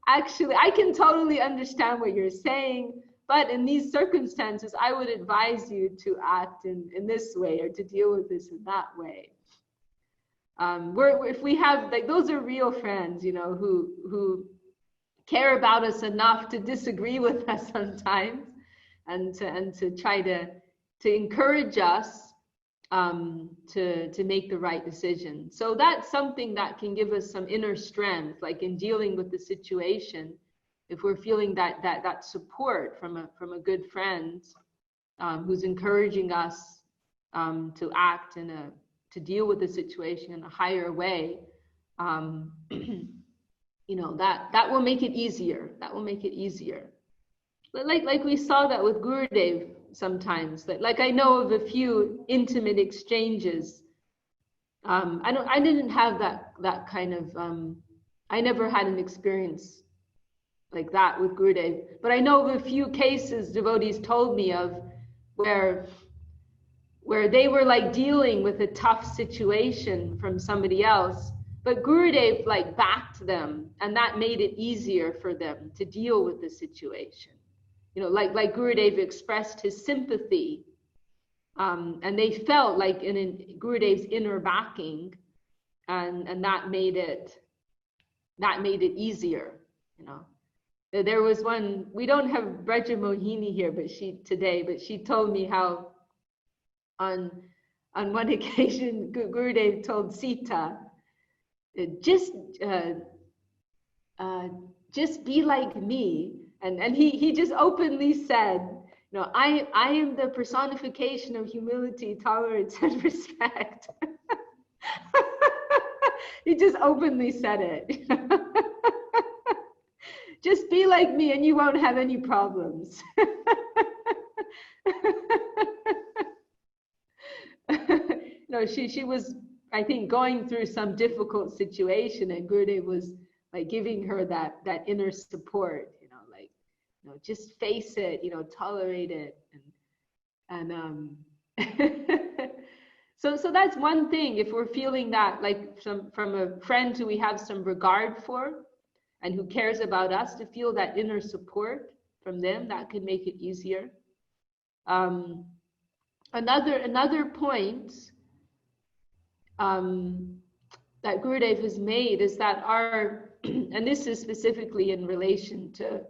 actually I can totally understand what you're saying, but in these circumstances, I would advise you to act in this way or to deal with this in that way. If we have, like, those are real friends, who care about us enough to disagree with us sometimes, and to try to encourage us to make the right decision. So that's something that can give us some inner strength, like in dealing with the situation. If we're feeling that support from a good friend who's encouraging us to act to deal with the situation in a higher way, that will make it easier. That will make it easier. But like we saw that with Gurudev sometimes. Like I know of a few intimate exchanges. I didn't have that kind of. I never had an experience like that with Gurudev, but I know of a few cases devotees told me of where where they were like dealing with a tough situation from somebody else, but Gurudev like backed them, and that made it easier for them to deal with the situation. You know, like Gurudev expressed his sympathy, and they felt like in Gurudev's inner backing, and that made it easier. You know, there was one, we don't have Braja Mohini here, but she told me how on one occasion Gurudev told Sita, just be like me, and he just openly said, you know, I am the personification of humility, tolerance, and respect. He just openly said it. Just be like me and you won't have any problems. No, she was, I think, going through some difficult situation, and Gurudev was like giving her that inner support, you know, like, you know, just face it, you know, tolerate it, and so that's one thing. If we're feeling that, like from a friend who we have some regard for and who cares about us, to feel that inner support from them, that could make it easier. Another point that Gurudev has made is that our, and this is specifically in relation to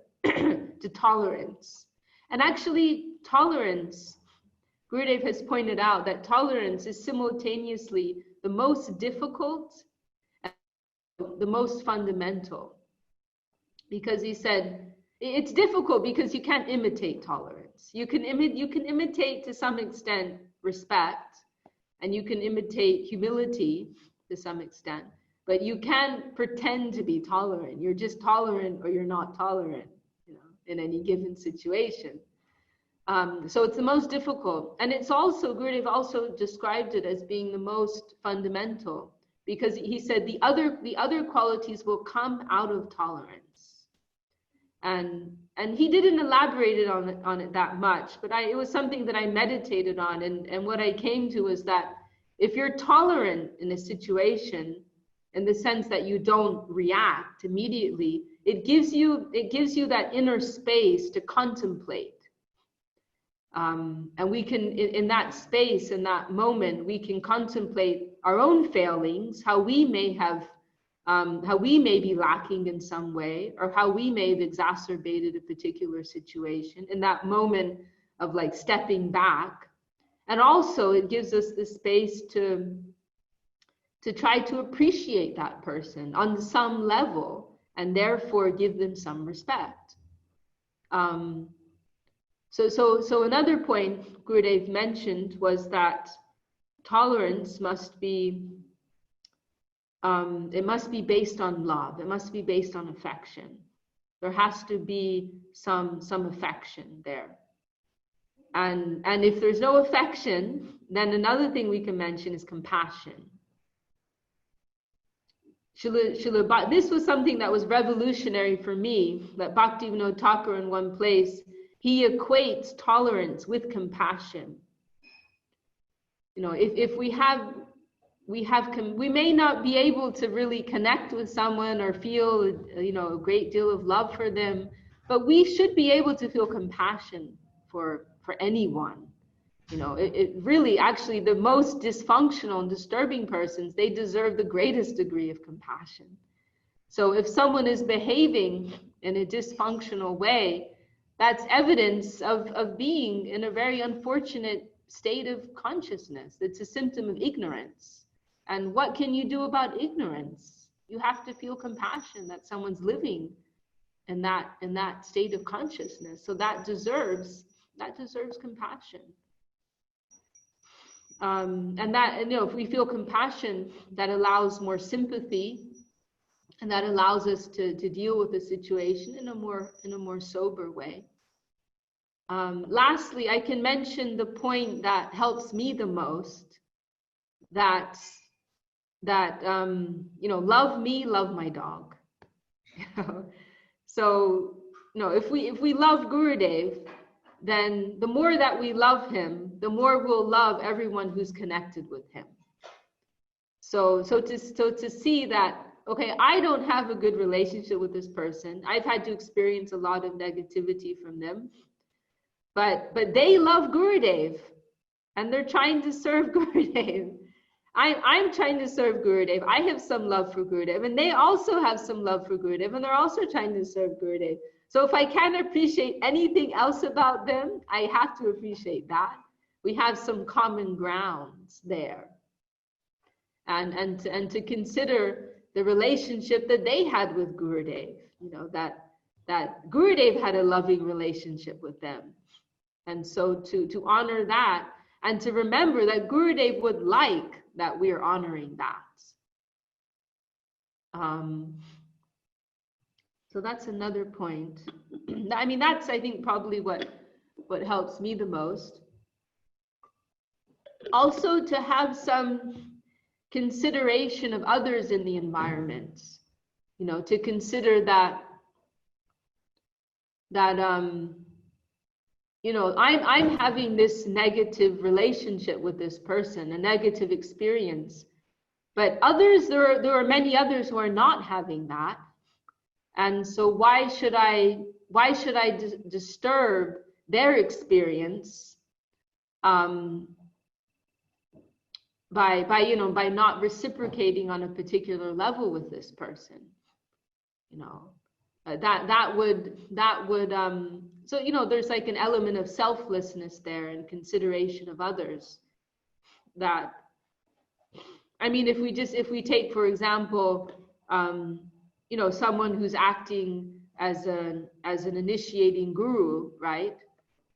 to tolerance, and actually tolerance, Gurudev has pointed out that tolerance is simultaneously the most difficult and the most fundamental, because he said it's difficult because you can't imitate tolerance. You can imitate to some extent respect, and you can imitate humility to some extent, but you can't pretend to be tolerant. You're just tolerant or you're not tolerant, you know, in any given situation. So it's the most difficult, and it's also, Gurudev also described it as being the most fundamental, because he said the other qualities will come out of tolerance, and he didn't elaborate on it that much, but it was something that I meditated on, and what I came to was that if you're tolerant in a situation, in the sense that you don't react immediately, it gives you that inner space to contemplate. And we can, in that space, in that moment, we can contemplate our own failings, how we may be lacking in some way, or how we may have exacerbated a particular situation in that moment of like stepping back. And also it gives us the space to try to appreciate that person on some level, and therefore give them some respect. So another point Gurudev mentioned was that tolerance must be, it must be based on love. It must be based on affection. There has to be some affection there. And if there's no affection, then another thing we can mention is compassion. This was something that was revolutionary for me, that Bhaktivinoda Thakur in one place, he equates tolerance with compassion. You know, if we may not be able to really connect with someone or feel, you know, a great deal of love for them, but we should be able to feel compassion for anyone. You know, it really, actually, the most dysfunctional and disturbing persons, they deserve the greatest degree of compassion. So if someone is behaving in a dysfunctional way, that's evidence of being in a very unfortunate state of consciousness. It's a symptom of ignorance. And what can you do about ignorance? You have to feel compassion that someone's living in that state of consciousness. So that deserves compassion. And that, you know, if we feel compassion, that allows more sympathy, and that allows us to deal with the situation in a more sober way. Lastly, I can mention the point that helps me the most, that you know, love me, love my dog. So, you know, if we love Gurudev, then the more that we love him, the more we'll love everyone who's connected with him. So to see that, okay, I don't have a good relationship with this person. I've had to experience a lot of negativity from them, but they love Gurudev and they're trying to serve Gurudev. I'm trying to serve Gurudev. I have some love for Gurudev, and they also have some love for Gurudev, and they're also trying to serve Gurudev. So if I can't appreciate anything else about them, I have to appreciate that. We have some common grounds there. And to consider the relationship that they had with Gurudev, you know, that Gurudev had a loving relationship with them. And so to honor that, and to remember that Gurudev would like that we're honoring that. So that's another point. I mean, that's, I think, probably what helps me the most. Also, to have some consideration of others in the environment, you know, to consider that you know, I'm having this negative relationship with this person, a negative experience, but others, there are many others who are not having that. And so why should I disturb their experience by not reciprocating on a particular level with this person, you know? That would so, you know, there's like an element of selflessness there and consideration of others. That, I mean, if we take, for example, you know, someone who's acting as an initiating guru, right?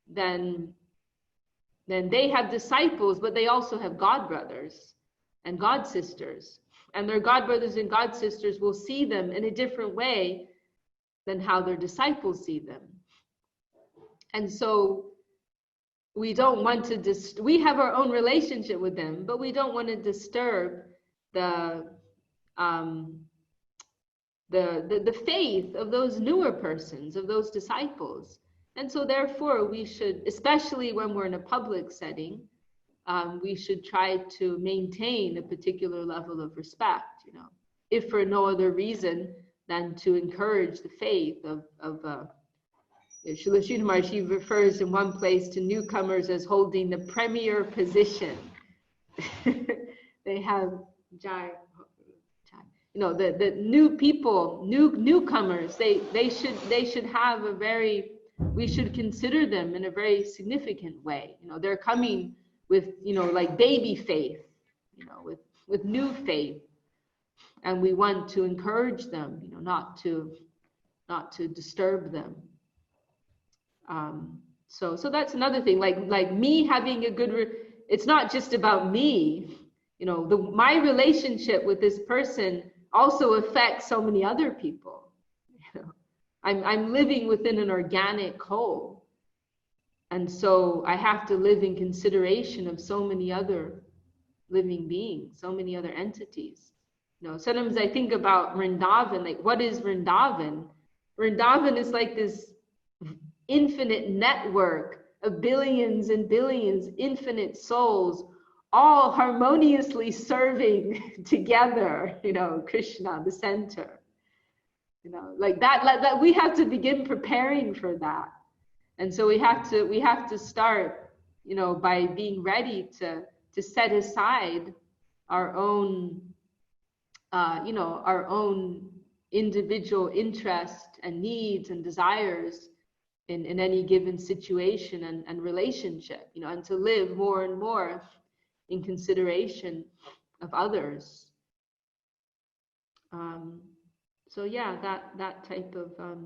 Then they have disciples, but they also have god brothers and god sisters, and their god brothers and god sisters will see them in a different way than how their disciples see them. And so we don't want to we have our own relationship with them, but we don't want to disturb the faith of those newer persons, of those disciples. And so therefore we should, especially when we're in a public setting, we should try to maintain a particular level of respect, you know, if for no other reason than to encourage the faith of Srila Sridhar Maharaj refers in one place to newcomers as holding the premier position. They have you know, the new people, newcomers, they should have a very, we should consider them in a very significant way. You know, they're coming with, you know, like baby faith, you know, with new faith, and we want to encourage them, you know, not to disturb them. So that's another thing, like me having a good, it's not just about me, you know, my relationship with this person also affects so many other people. You know, I'm living within an organic whole, and so I have to live in consideration of so many other living beings, so many other entities. You know, sometimes I think about Vrindavan, like, what is Vrindavan? Vrindavan is like this infinite network of billions and billions, infinite souls, all harmoniously serving together, you know, Krishna, the center. You know, like that we have to begin preparing for that. And so we have to start, you know, by being ready to set aside our own, you know, our own individual interest and needs and desires in any given situation and relationship, you know, and to live more and more in consideration of others. So yeah, that type of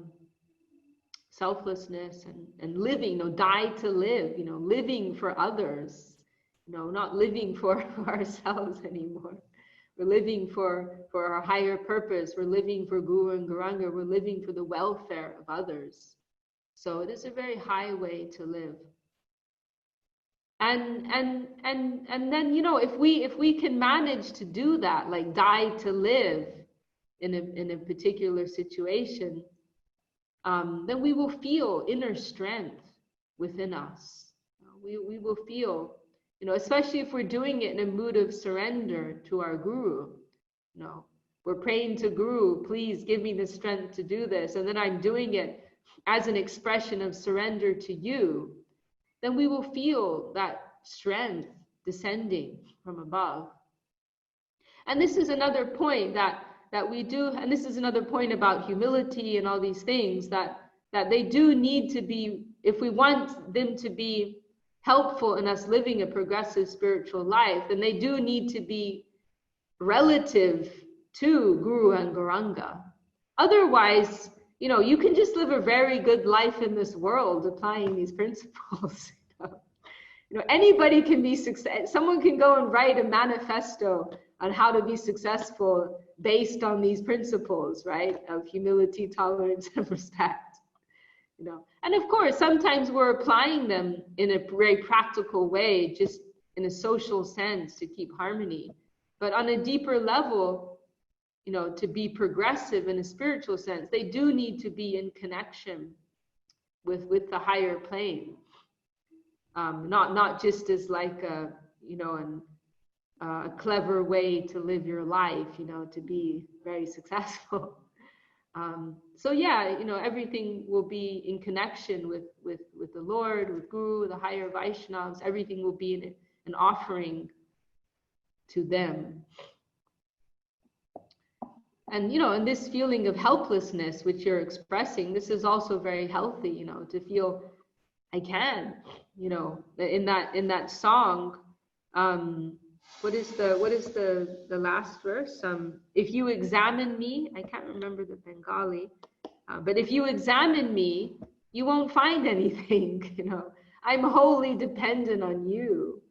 selflessness and living, you know, die to live, you know, living for others, you know, not living for ourselves anymore. We're living for our higher purpose. We're living for Guru and Gauranga. We're living for the welfare of others. So it is a very high way to live. And then, you know, if we can manage to do that, like die to live in a particular situation, then we will feel inner strength. within us. We will feel, especially if we're doing it in a mood of surrender to our Guru. We're praying to Guru, please give me the strength to do this, and then I'm doing it as an expression of surrender to you, then we will feel that strength descending from above. And this is another point that we do, and this is another point about humility and all these things, that they do need to be, if we want them to be helpful in us living a progressive spiritual life, then they do need to be relative to Guru and Gauranga. Otherwise, you can just live a very good life in this world applying these principles. Anybody can be success. Someone can go and write a manifesto on how to be successful based on these principles, right? Of humility, tolerance, and respect. And of course, sometimes we're applying them in a very practical way, just in a social sense to keep harmony. But on a deeper level, to be progressive in a spiritual sense, they do need to be in connection with the higher plane. Not just as like a clever way to live your life, to be very successful. So yeah, everything will be in connection with the Lord, with Guru, the higher Vaishnavas. Everything will be an offering to them. And and this feeling of helplessness which you're expressing, this is also very healthy, to feel I can, in that song. What is the last verse? If you examine me, I can't remember the Bengali, but if you examine me, you won't find anything. I'm wholly dependent on you.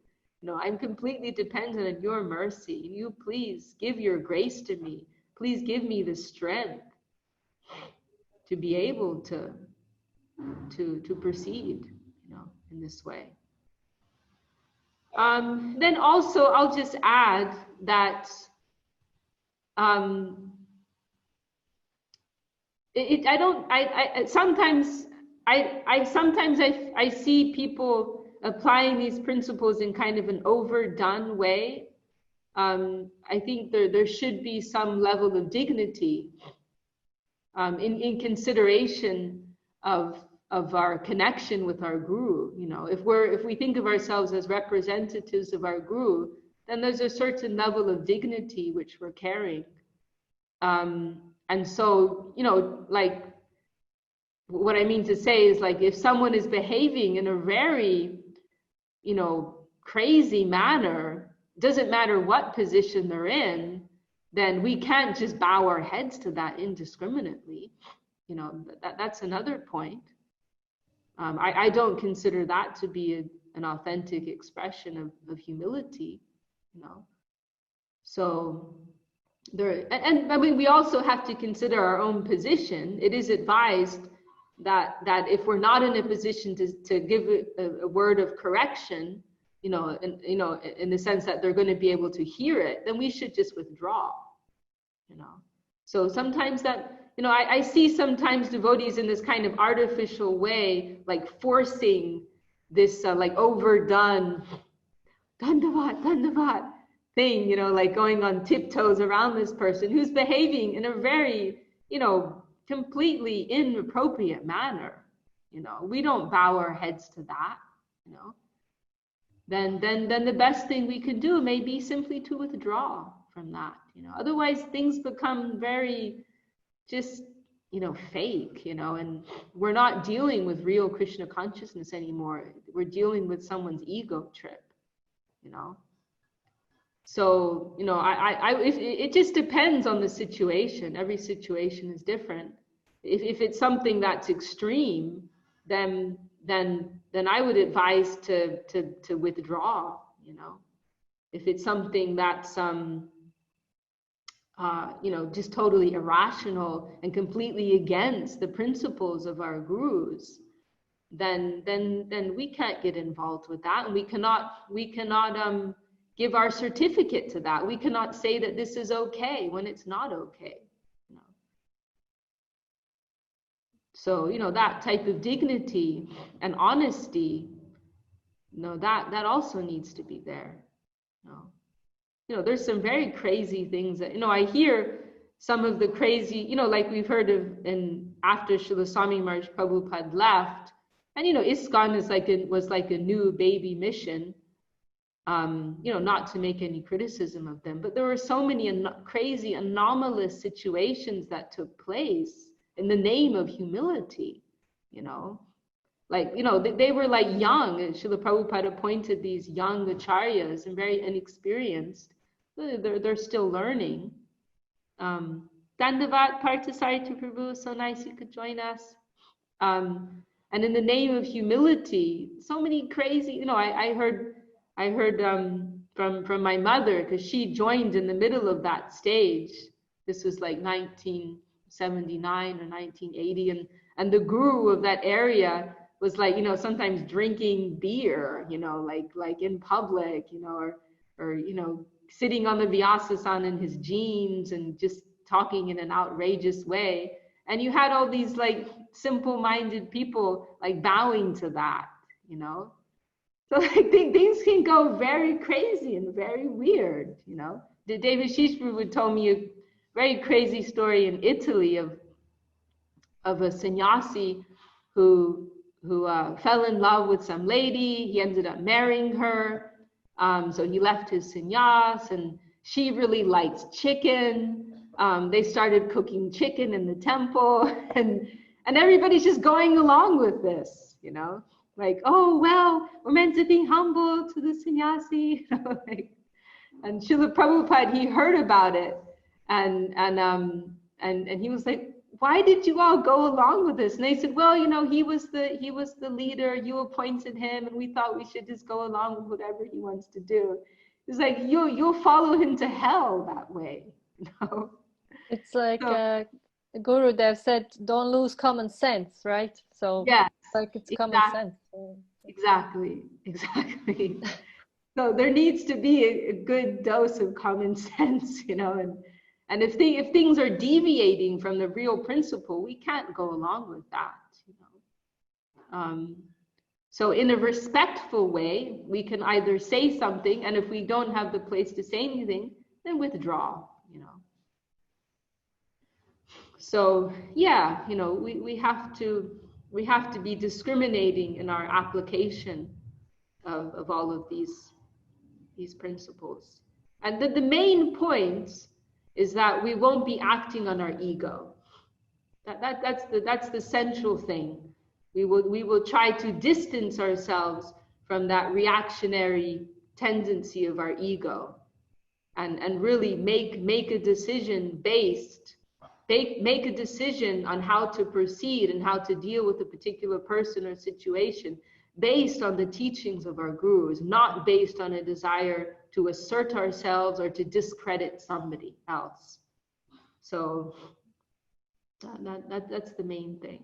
I'm completely dependent on your mercy. You please give your grace to me. Please give me the strength to be able to proceed, in this way. Then also, I'll just add that sometimes I see people applying these principles in kind of an overdone way. I think there should be some level of dignity in consideration of our connection with our Guru. If we think of ourselves as representatives of our Guru, then there's a certain level of dignity which we're carrying. And so, like, what I mean to say is, like, if someone is behaving in a very, crazy manner, doesn't matter what position they're in, then we can't just bow our heads to that indiscriminately. That's another point. I don't consider that to be an authentic expression of humility, So and I mean, we also have to consider our own position. It is advised that if we're not in a position to give a word of correction, in the sense that they're going to be able to hear it, then we should just withdraw, So sometimes that, I see sometimes devotees in this kind of artificial way, like forcing this like overdone dandavat thing, like going on tiptoes around this person who's behaving in a very, completely inappropriate manner. We don't bow our heads to that, Then the best thing we could do may be simply to withdraw from that, Otherwise things become very just, fake, and we're not dealing with real Krishna consciousness anymore. We're dealing with someone's ego trip, So, it just depends on the situation. Every situation is different. If it's something that's extreme, then I would advise to withdraw, If it's something that's just totally irrational and completely against the principles of our gurus, then we can't get involved with that, and we cannot give our certificate to that. We cannot say that this is okay when it's not okay. So, you know, that type of dignity and honesty, you know, that also needs to be there. You know, there's some very crazy things that, you know, I hear some of the crazy, you know, like we've heard of after Srila Swami Maharaj Prabhupada left, and, you know, ISKCON was like a new baby mission, you know, not to make any criticism of them, but there were so many crazy anomalous situations that took place in the name of humility, you know. Like, you know, they were like young, and Srila Prabhupada appointed these young acharyas and very inexperienced. They're still learning. Dandavat Parthasarthi Prabhu, so nice you could join us. And in the name of humility, so many crazy, you know, I heard from my mother, because she joined in the middle of that stage. This was like 1979 or 1980, and the guru of that area was like, you know, sometimes drinking beer, you know, like in public, you know, or you know, sitting on the Vyasa-san in his jeans and just talking in an outrageous way. And you had all these like simple-minded people like bowing to that, you know. So like things can go very crazy and very weird, you know. David Shishprabhu told me a very crazy story in Italy of a sannyasi who fell in love with some lady. He ended up marrying her. So he left his sannyas, and she really liked chicken. They started cooking chicken in the temple, and everybody's just going along with this, you know, like, oh, well, we're meant to be humble to the sannyasi, you know, like, and Srila Prabhupada, he heard about it, and he was like, why did you all go along with this? And they said, well, you know, he was the leader, you appointed him, and we thought we should just go along with whatever he wants to do. It's like, you'll follow him to hell that way, you know? It's like Guru Dev said, don't lose common sense, right? So yes, like it's exactly. common sense. Exactly. So there needs to be a good dose of common sense, you know, and if things are deviating from the real principle, we can't go along with that, you know. So in a respectful way, we can either say something, and if we don't have the place to say anything, then withdraw, you know. So yeah, you know, we have to be discriminating in our application of all of these principles. And the main point is that we won't be acting on our ego. That's the central thing. We will try to distance ourselves from that reactionary tendency of our ego, and really make a decision make a decision on how to proceed and how to deal with a particular person or situation based on the teachings of our gurus, not based on a desire to assert ourselves or to discredit somebody else. So that's the main thing.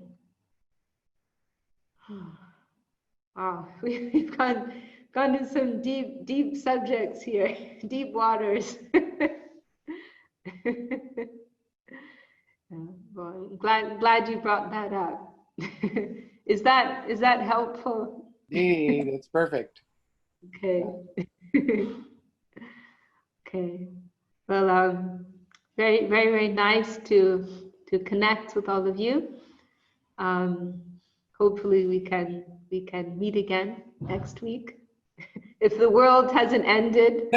Wow, we've gone to some deep subjects here, deep waters. Well, I'm glad you brought that up. Is that helpful? Yeah, that's perfect. Okay. Okay. Well, very, very, very nice to connect with all of you. Hopefully we can meet again next week, if the world hasn't ended.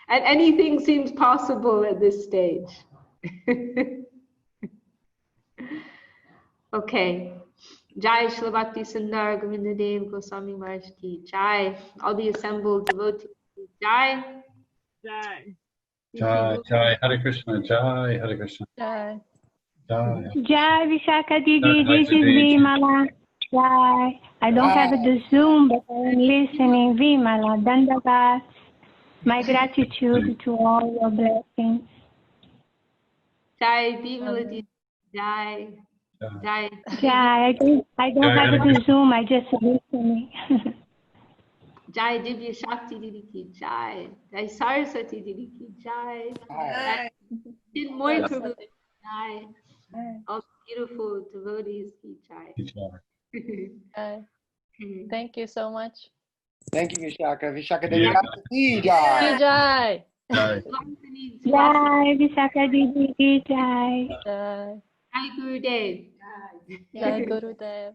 And anything seems possible at this stage. Okay. Jai Shri Bhakti Sundar Govinda Dev Goswami Maharaj ki Jai. All the assembled devotees, Jai. Jai. Jai, Hare Krishna, Jai, Hare Krishna. Jai. Jai. Jai Vishakha Devi, Jai, this is Devi. Vimala. Jai. I don't have the Zoom, but I'm listening. Vimala, Dandavat. My gratitude to all your blessings. Jai Bhimala, Jai. Jai. Jai. I don't have the Zoom, I just listening. Jai Divya Shakti Didi ki Jai. Jai Saraswati Didi ki Jai. Jai Chinmoy Prabhu Jai. all the beautiful devotees, Ki Jai. Thank you so much. Thank you, Vishakha. Vishakha Devi Dasi, Jai. Jai. Jai. Jai Vishakha Devi ki Jai. Jai. Jai Gurudev. Jai Gurudev.